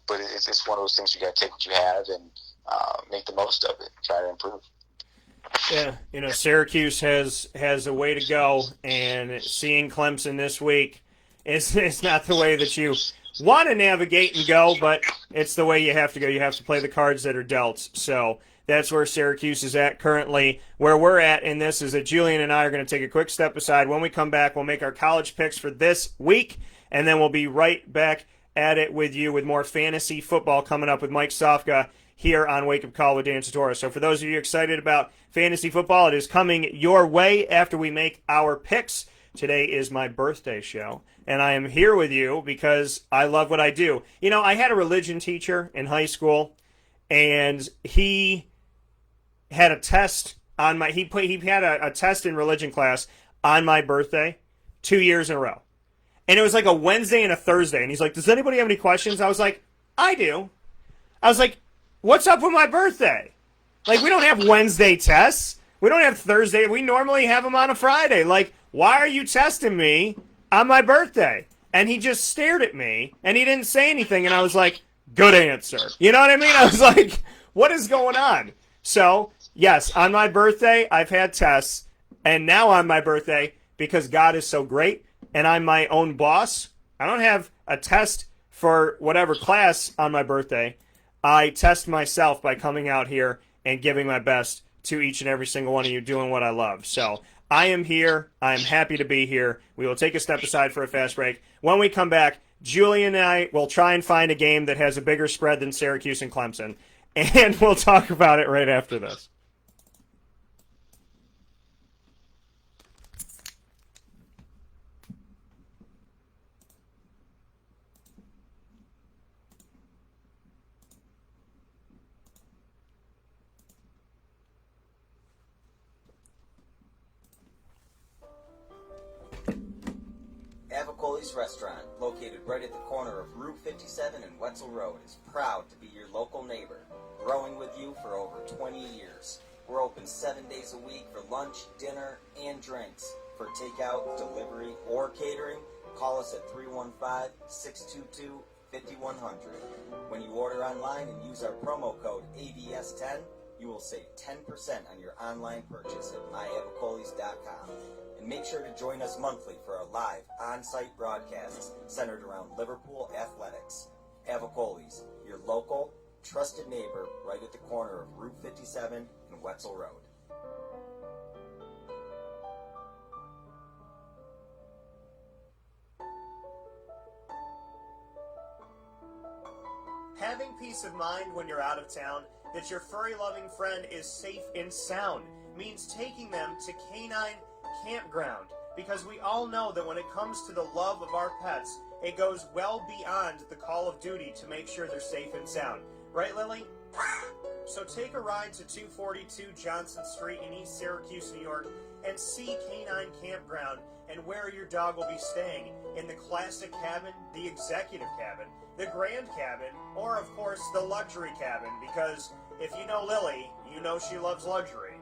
But it's one of those things you got to take what you have and make the most of it, try to improve. Yeah, Syracuse has a way to go, and seeing Clemson this week is not the way that you want to navigate and go, but it's the way you have to go. You have to play the cards that are dealt. So that's where Syracuse is at currently. Where we're at in this is that Julian and I are going to take a quick step aside. When we come back, we'll make our college picks for this week, and then we'll be right back at it with you with more fantasy football coming up with Mike Sofka here on Wake Up Call with Dan Tortora. So for those of you excited about fantasy football, it is coming your way after we make our picks. Today is my birthday show, and I am here with you because I love what I do. I had a religion teacher in high school, and he had a test on my he had a test in religion class on my birthday 2 years in a row. And it was like a Wednesday and a Thursday, and he's like, "Does anybody have any questions?" I was like, "I do." I was like, "What's up with my birthday? Like, we don't have Wednesday tests. We don't have Thursday. We normally have them on a Friday. Like, why are you testing me on my birthday?" And he just stared at me, and he didn't say anything, and I was like, "Good answer." You know what I mean? I was like, what is going on? So, yes, on my birthday, I've had tests, and now on my birthday, because God is so great, and I'm my own boss, I don't have a test for whatever class on my birthday. I test myself by coming out here and giving my best to each and every single one of you doing what I love. So I am here. I am happy to be here. We will take a step aside for a fast break. When we come back, Julian and I will try and find a game that has a bigger spread than Syracuse and Clemson, and we'll talk about it right after this. Avicoli's Restaurant, located right at the corner of Route 57 and Wetzel Road, is proud to be your local neighbor, growing with you for over 20 years. We're open 7 days a week for lunch, dinner, and drinks. For takeout, delivery, or catering, call us at 315-622-5100. When you order online and use our promo code AVS10, you will save 10% on your online purchase at myavicolis.com. And make sure to join us monthly for our live on-site broadcasts centered around Liverpool athletics. Avicoli's, your local, trusted neighbor right at the corner of Route 57 and Wetzel Road. Having peace of mind when you're out of town that your furry-loving friend is safe and sound means taking them to Canine Campground, because we all know that when it comes to the love of our pets, it goes well beyond the call of duty to make sure they're safe and sound. Right, Lily? So take a ride to 242 Johnson Street in East Syracuse, New York, and see Canine Campground and where your dog will be staying in the classic cabin, the executive cabin, the grand cabin, or, of course, the luxury cabin, because if you know Lily, you know she loves luxury.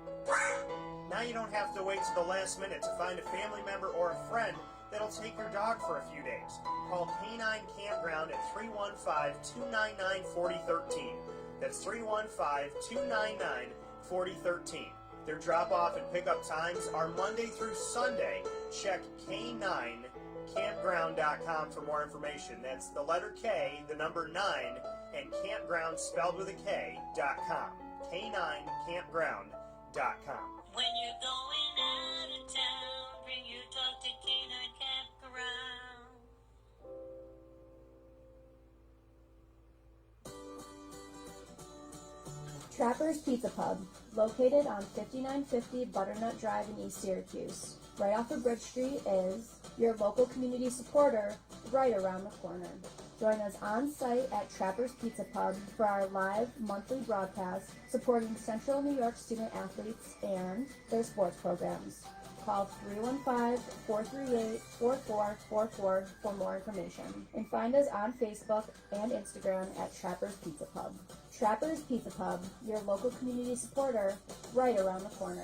Now you don't have to wait to the last minute to find a family member or a friend that'll take your dog for a few days. Call Canine Campground at 315-299-4013. That's 315-299-4013. Their drop-off and pickup times are Monday through Sunday. Check K9campground.com for more information. That's the letter K, the number 9, and campground spelled with a K.com. K9campground.com. When you're going out of town, bring your dog to Canine Campground. Trapper's Pizza Pub, located on 5950 Butternut Drive in East Syracuse. Right off of Bridge Street is your local community supporter right around the corner. Join us on site at Trapper's Pizza Pub for our live monthly broadcast supporting Central New York student athletes and their sports programs. call 315-438-4444 for more information. And find us on Facebook and Instagram at Trappers Pizza Pub. Trappers Pizza Pub, your local community supporter, right around the corner.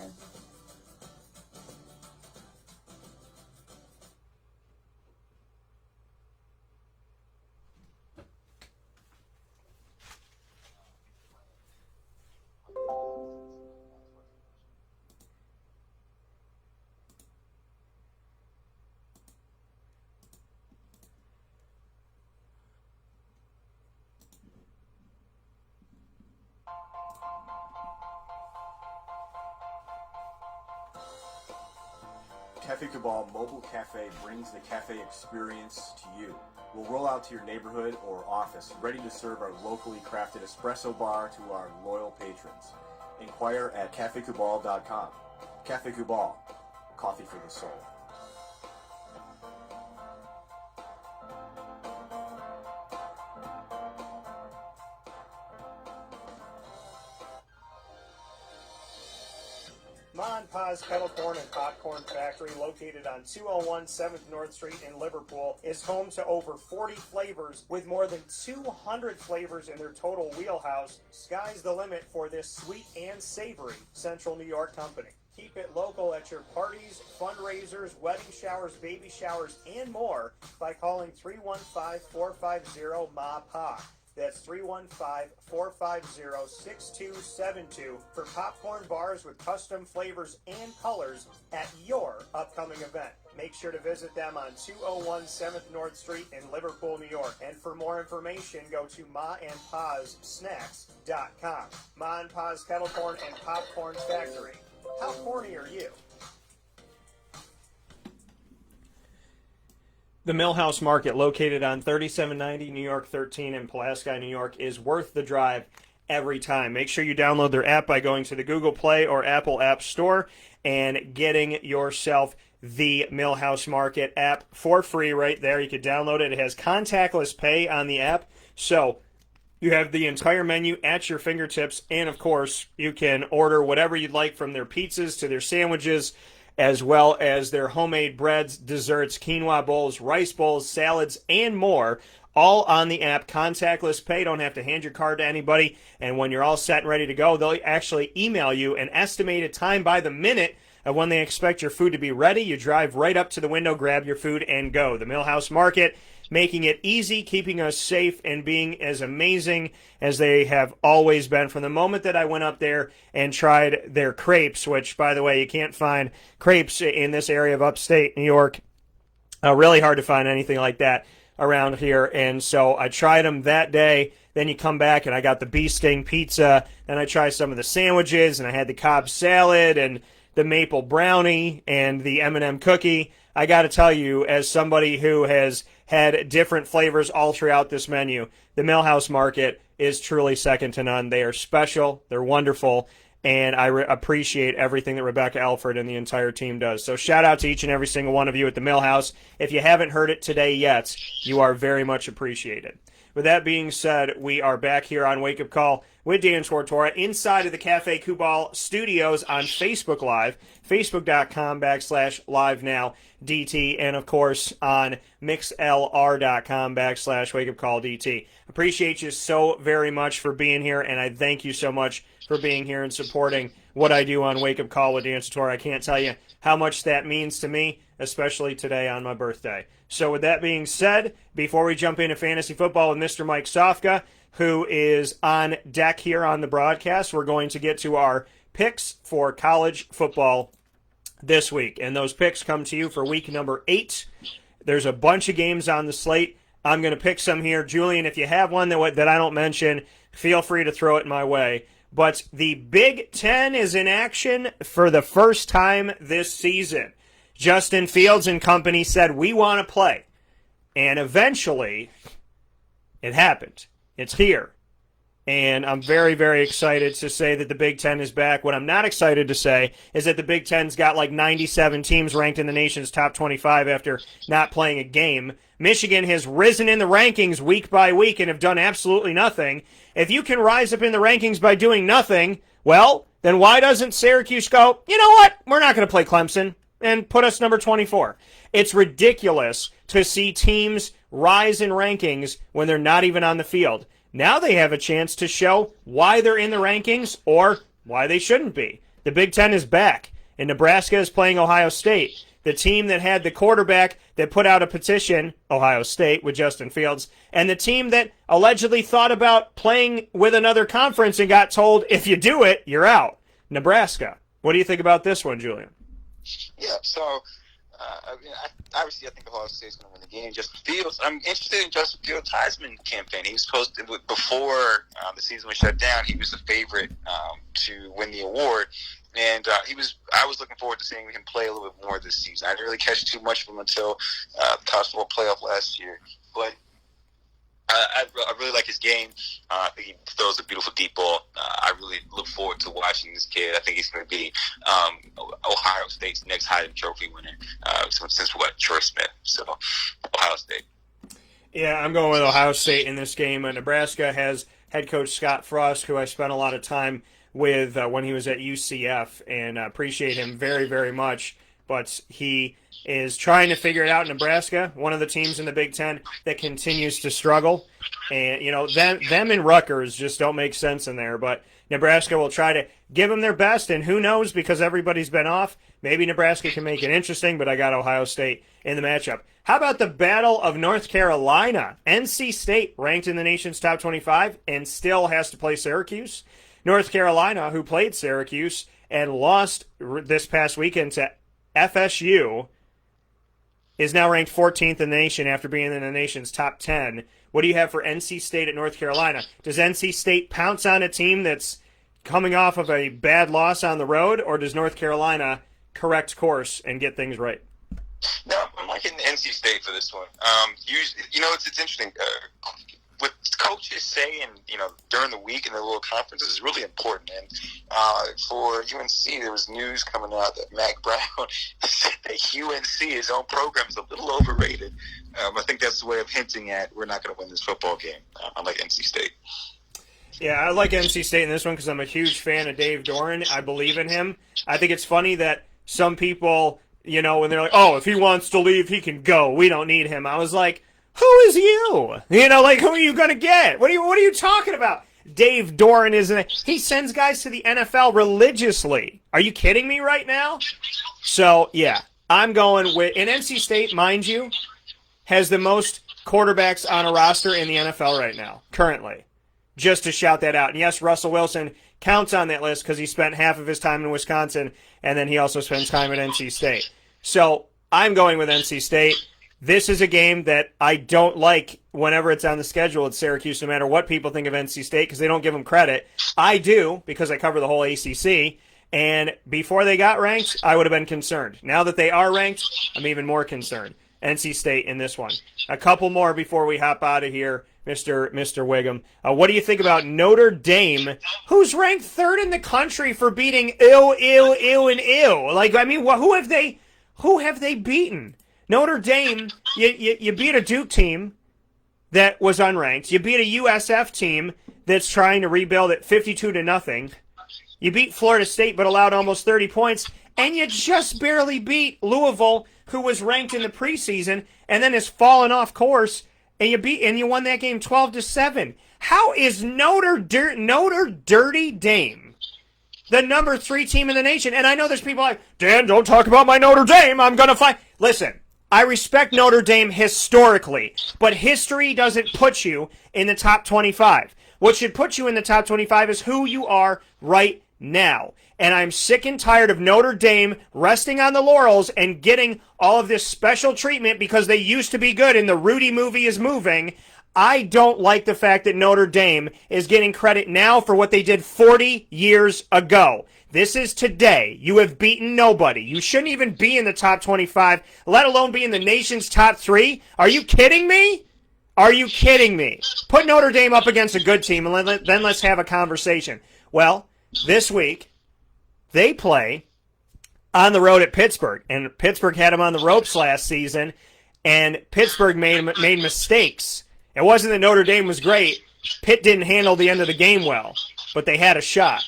Cafe Cabal Mobile Cafe brings the cafe experience to you. We'll roll out to your neighborhood or office, ready to serve our locally crafted espresso bar to our loyal patrons. Inquire at cafecabal.com. Cafe Cabal, coffee for the soul. Ma and Pa's Kettle Corn and Popcorn Factory, located on 201 7th North Street in Liverpool, is home to over 40 flavors with more than 200 flavors in their total wheelhouse. Sky's the limit for this sweet and savory Central New York company. Keep it local at your parties, fundraisers, wedding showers, baby showers, and more by calling 315-450-MA-PA. That's 315-450-6272 for popcorn bars with custom flavors and colors at your upcoming event. Make sure to visit them on 201 7th North Street in Liverpool, New York. And for more information, go to maandpazsnacks.com. Ma and Pa's Kettle Corn and Popcorn Factory. How corny are you? The Millhouse Market, located on 3790 New York 13 in Pulaski, New York, is worth the drive every time. Make sure you download their app by going to the Google Play or Apple App Store and getting yourself the Millhouse Market app for free right there. You can download it. It has contactless pay on the app, so you have the entire menu at your fingertips, and of course, you can order whatever you'd like, from their pizzas to their sandwiches, as well as their homemade breads, desserts, quinoa bowls, rice bowls, salads, and more, all on the app. Contactless pay. Don't have to hand your card to anybody. And when you're all set and ready to go, they'll actually email you an estimated time by the minute of when they expect your food to be ready. You drive right up to the window, grab your food, and go. The Millhouse Market, making it easy, keeping us safe, and being as amazing as they have always been. From the moment that I went up there and tried their crepes, which, by the way, you can't find crepes in this area of upstate New York. Really hard to find anything like that around here. And so I tried them that day. Then you come back and I got the bee sting pizza. Then I tried some of the sandwiches, and I had the Cobb salad and the maple brownie and the M&M cookie. I got to tell you, as somebody who has had different flavors all throughout this menu, the Millhouse Market is truly second to none. They are special, they're wonderful, and I appreciate everything that Rebecca Alford and the entire team does. So shout out to each and every single one of you at the Millhouse. If you haven't heard it today yet, you are very much appreciated. With that being said, we are back here on Wake Up Call with Dan Tortora inside of the Cafe Cabal studios on Facebook Live, facebook.com/live-now-DT, and of course on mixlr.com/wakeupcalldt. Appreciate you so very much for being here, and I thank you so much for being here and supporting what I do on Wake Up Call with Dan Tortora. I can't tell you how much that means to me, especially today on my birthday. So with that being said, before we jump into fantasy football with Mr. Mike Sofka, who is on deck here on the broadcast, we're going to get to our picks for college football this week. And those picks come to you for week number 8. There's a bunch of games on the slate. I'm going to pick some here. Julian, if you have one that I don't mention, feel free to throw it my way. But the Big Ten is in action for the first time this season. Justin Fields and company said, we want to play. And eventually, it happened. It's here. And I'm very, very excited to say that the Big Ten is back. What I'm not excited to say is that the Big Ten's got like 97 teams ranked in the nation's top 25 after not playing a game. Michigan has risen in the rankings week by week and have done absolutely nothing. If you can rise up in the rankings by doing nothing, well, then why doesn't Syracuse go, you know what, we're not going to play Clemson. and put us number 24. It's ridiculous to see teams rise in rankings when they're not even on the field. Now they have a chance to show why they're in the rankings or why they shouldn't be. The Big Ten is back, and Nebraska is playing Ohio State. The team that had the quarterback that put out a petition, Ohio State, with Justin Fields, and the team that allegedly thought about playing with another conference and got told, if you do it, you're out. Nebraska. What do you think about this one, Julian? Yeah, so obviously I think Ohio State's going to win the game. Justin Fields, I'm interested in Justin Fields' Heisman campaign. He was supposed to, before the season was shut down, he was the favorite to win the award. And I was looking forward to seeing him play a little bit more this season. I didn't really catch too much of him until the college football playoff last year. But I really like his game. I think he throws a beautiful deep ball. I really look forward to watching this kid. I think he's going to be Ohio State's next Heisman Trophy winner since Troy Smith. So, Ohio State. Yeah, I'm going with Ohio State in this game. Nebraska has head coach Scott Frost, who I spent a lot of time with when he was at UCF, and appreciate him very, very much. But he is trying to figure it out in Nebraska, one of the teams in the Big Ten that continues to struggle. And, you know, them and Rutgers just don't make sense in there. But Nebraska will try to give them their best, and who knows, because everybody's been off, maybe Nebraska can make it interesting, but I got Ohio State in the matchup. How about the Battle of North Carolina? NC State ranked in the nation's top 25 and still has to play Syracuse. North Carolina, who played Syracuse and lost this past weekend to FSU, is now ranked 14th in the nation after being in the nation's top 10. What do you have for NC State at North Carolina? Does NC State pounce on a team that's coming off of a bad loss on the road, or does North Carolina correct course and get things right? No, I'm liking NC State for this one. Usually, it's interesting. What coaches say, and during the week in their little conferences is really important. And for UNC, there was news coming out that Mac Brown said that UNC, his own program, is a little overrated. I think that's the way of hinting at we're not going to win this football game. I like NC State. Yeah, I like NC State in this one because I'm a huge fan of Dave Doran. I believe in him. I think it's funny that some people, when they're like, oh, if he wants to leave, he can go. We don't need him. I was like, who is you? Who are you going to get? What are you talking about? Dave Doran he sends guys to the NFL religiously. Are you kidding me right now? So, yeah, I'm going with, and NC State, mind you, has the most quarterbacks on a roster in the NFL right now, currently. Just to shout that out. And yes, Russell Wilson counts on that list because he spent half of his time in Wisconsin, and then he also spends time at NC State. So I'm going with NC State. This is a game that I don't like whenever it's on the schedule at Syracuse, no matter what people think of NC State, because they don't give them credit. I do, because I cover the whole ACC, and before they got ranked, I would have been concerned. Now that they are ranked, I'm even more concerned. NC State in this one. A couple more before we hop out of here, Mr. Whigham. What do you think about Notre Dame, who's ranked third in the country for beating ill, and ill? Who have they beaten? Notre Dame, you beat a Duke team that was unranked. You beat a USF team that's trying to rebuild at 52-0. You beat Florida State but allowed almost 30 points. And you just barely beat Louisville, who was ranked in the preseason and then has fallen off course. And you won that game 12-7. How is Notre Dirty Dame the number 3 team in the nation? And I know there's people like, Dan, don't talk about my Notre Dame. I'm going to fight. Listen, I respect Notre Dame historically, but history doesn't put you in the top 25. What should put you in the top 25 is who you are right now. And I'm sick and tired of Notre Dame resting on the laurels and getting all of this special treatment because they used to be good and the Rudy movie is moving. I don't like the fact that Notre Dame is getting credit now for what they did 40 years ago. This is today. You have beaten nobody. You shouldn't even be in the top 25, let alone be in the nation's top 3. Are you kidding me? Are you kidding me? Put Notre Dame up against a good team and then let's have a conversation. Well, this week, they play on the road at Pittsburgh, and Pittsburgh had them on the ropes last season, and Pittsburgh made mistakes. It wasn't that Notre Dame was great. Pitt didn't handle the end of the game well, but they had a shot.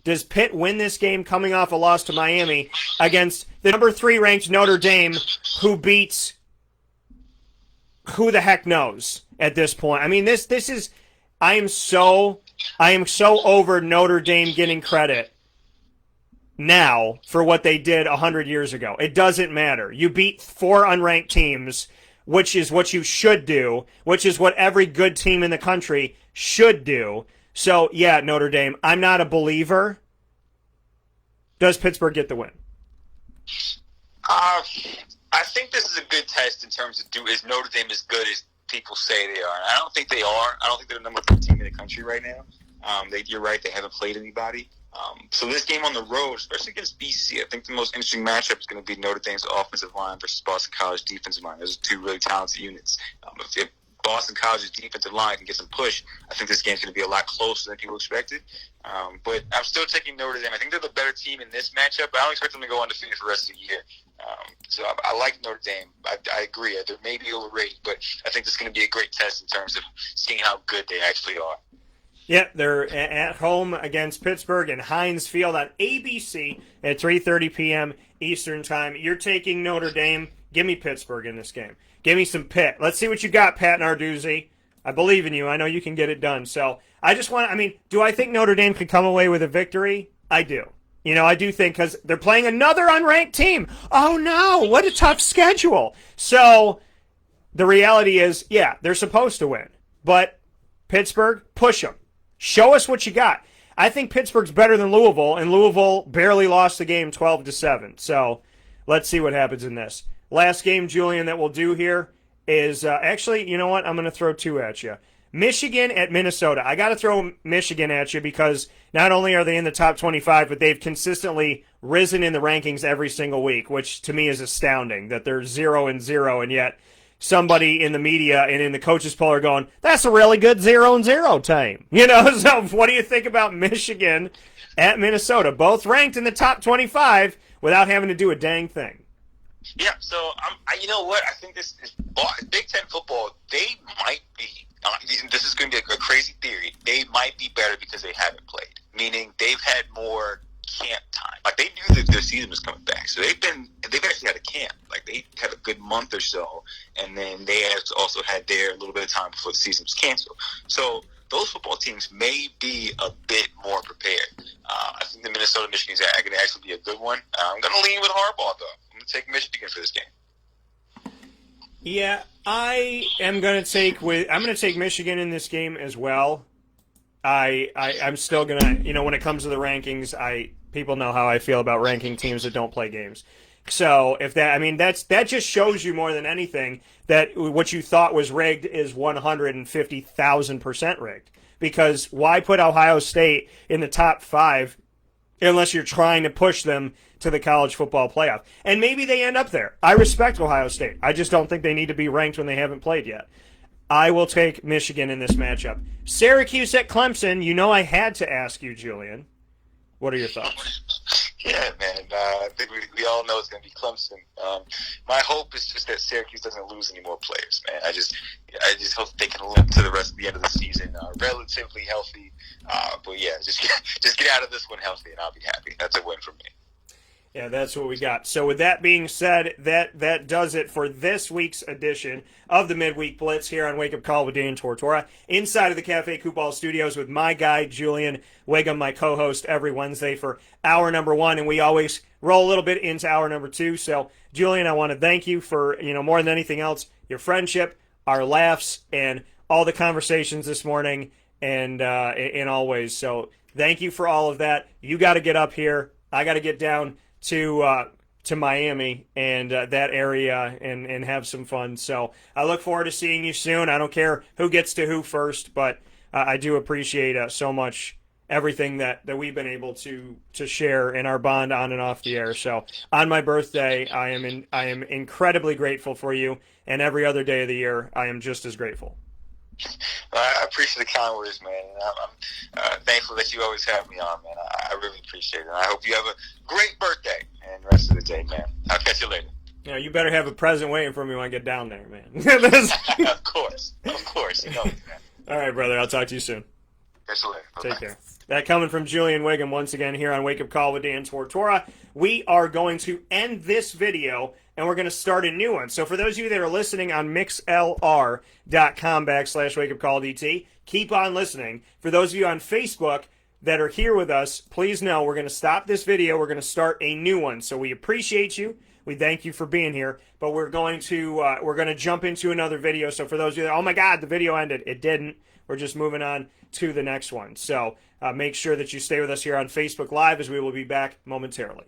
Does Pitt win this game coming off a loss to Miami against the number 3 ranked Notre Dame, who beats who the heck knows at this point? I mean, this is I am so over Notre Dame getting credit now for what they did 100 years ago. It doesn't matter. You beat 4 unranked teams, which is what you should do, which is what every good team in the country should do. So, yeah, Notre Dame, I'm not a believer. Does Pittsburgh get the win? I think this is a good test in terms of is Notre Dame as good as people say they are. And I don't think they are. I don't think they're the number 3 team in the country right now. You're right, they haven't played anybody. So this game on the road, especially against BC, I think the most interesting matchup is going to be Notre Dame's offensive line versus Boston College defensive line. Those are 2 really talented units. If Boston College's defensive line can get some push, I think this game's going to be a lot closer than people expected. But I'm still taking Notre Dame. I think they're the better team in this matchup. I don't expect them to go undefeated for the rest of the year. So I like Notre Dame. I agree. They're maybe overrated, but I think this is going to be a great test in terms of seeing how good they actually are. Yeah, they're at home against Pittsburgh in Heinz Field on ABC at 3:30 p.m. Eastern Time. You're taking Notre Dame. Give me Pittsburgh in this game. Give me some Pitt. Let's see what you got, Pat Narduzzi. I believe in you. I know you can get it done. So do I think Notre Dame could come away with a victory? I do. I do think because they're playing another unranked team. Oh, no. What a tough schedule. So the reality is, yeah, they're supposed to win. But Pittsburgh, push them. Show us what you got. I think Pittsburgh's better than Louisville, and Louisville barely lost the game 12-7. So let's see what happens in this. Last game, Julian, that we'll do here is actually, you know what? I'm going to throw 2 at you. Michigan at Minnesota. I got to throw Michigan at you because not only are they in the top 25, but they've consistently risen in the rankings every single week, which to me is astounding that they're 0-0, and yet somebody in the media and in the coaches poll are going, that's a really good 0-0 team. So what do you think about Michigan at Minnesota? Both ranked in the top 25 without having to do a dang thing. Yeah, so you know what? I think this is Big Ten football. They might be. This is going to be a crazy theory. They might be better because they haven't played, meaning they've had more camp time. Like, they knew that their season was coming back, so they've actually had a camp. Like, they had a good month or so, and then they also had their little bit of time before the season was canceled. So those football teams may be a bit more prepared. I think the Minnesota-Michigan is going to actually be a good one. I'm going to lean with Harbaugh, though. I'm going to take Michigan for this game. Yeah, I'm going to take Michigan in this game as well. I'm still going to, when it comes to the rankings, people know how I feel about ranking teams that don't play games. So that just shows you more than anything that what you thought was rigged is 150,000% rigged. Because why put Ohio State in the top 5 unless you're trying to push them to the college football playoff? And maybe they end up there. I respect Ohio State. I just don't think they need to be ranked when they haven't played yet. I will take Michigan in this matchup. Syracuse at Clemson. I had to ask you, Julian. What are your thoughts? Yeah, man. I think we all know it's going to be Clemson. My hope is just that Syracuse doesn't lose any more players, man. I just hope they can live to the rest of the end of the season relatively healthy. But yeah, just get out of this one healthy, and I'll be happy. That's a win for me. Yeah, that's what we got. So with that being said, that does it for this week's edition of the Midweek Blitz here on Wake Up Call with Dan Tortora, inside of the Cafe Coupal Studios with my guy, Julian Whigham, my co-host every Wednesday for hour number 1, and we always roll a little bit into hour number 2. So, Julian, I want to thank you for, more than anything else, your friendship, our laughs, and all the conversations this morning, and always. So, thank you for all of that. You got to get up here. I got to get down to Miami and that area and have some fun. So I look forward to seeing you soon. I don't care who gets to who first, but I do appreciate so much everything that we've been able to share in our bond on and off the air. So on my birthday, I am incredibly grateful for you, and every other day of the year, I am just as grateful. I appreciate the kind words, man. I'm thankful that you always have me on, man. I really appreciate it. And I hope you have a great birthday and the rest of the day, man. I'll catch you later. Yeah, you better have a present waiting for me when I get down there, man. Of course. You know me, man. All right, brother. I'll talk to you soon. Catch you later. Take Bye-bye. care. That coming from Julian Whigham once again here on Wake Up Call with Dan Tortora. We are going to end this video and we're going to start a new one. So for those of you that are listening on mixlr.com/wakeupcalldt, keep on listening. For those of you on Facebook that are here with us, please know we're going to stop this video. We're going to start a new one. So we appreciate you. We thank you for being here, but we're going to jump into another video. So for those of you that, oh my God, the video ended. It didn't. We're just moving on to the next one. So make sure that you stay with us here on Facebook Live as we will be back momentarily.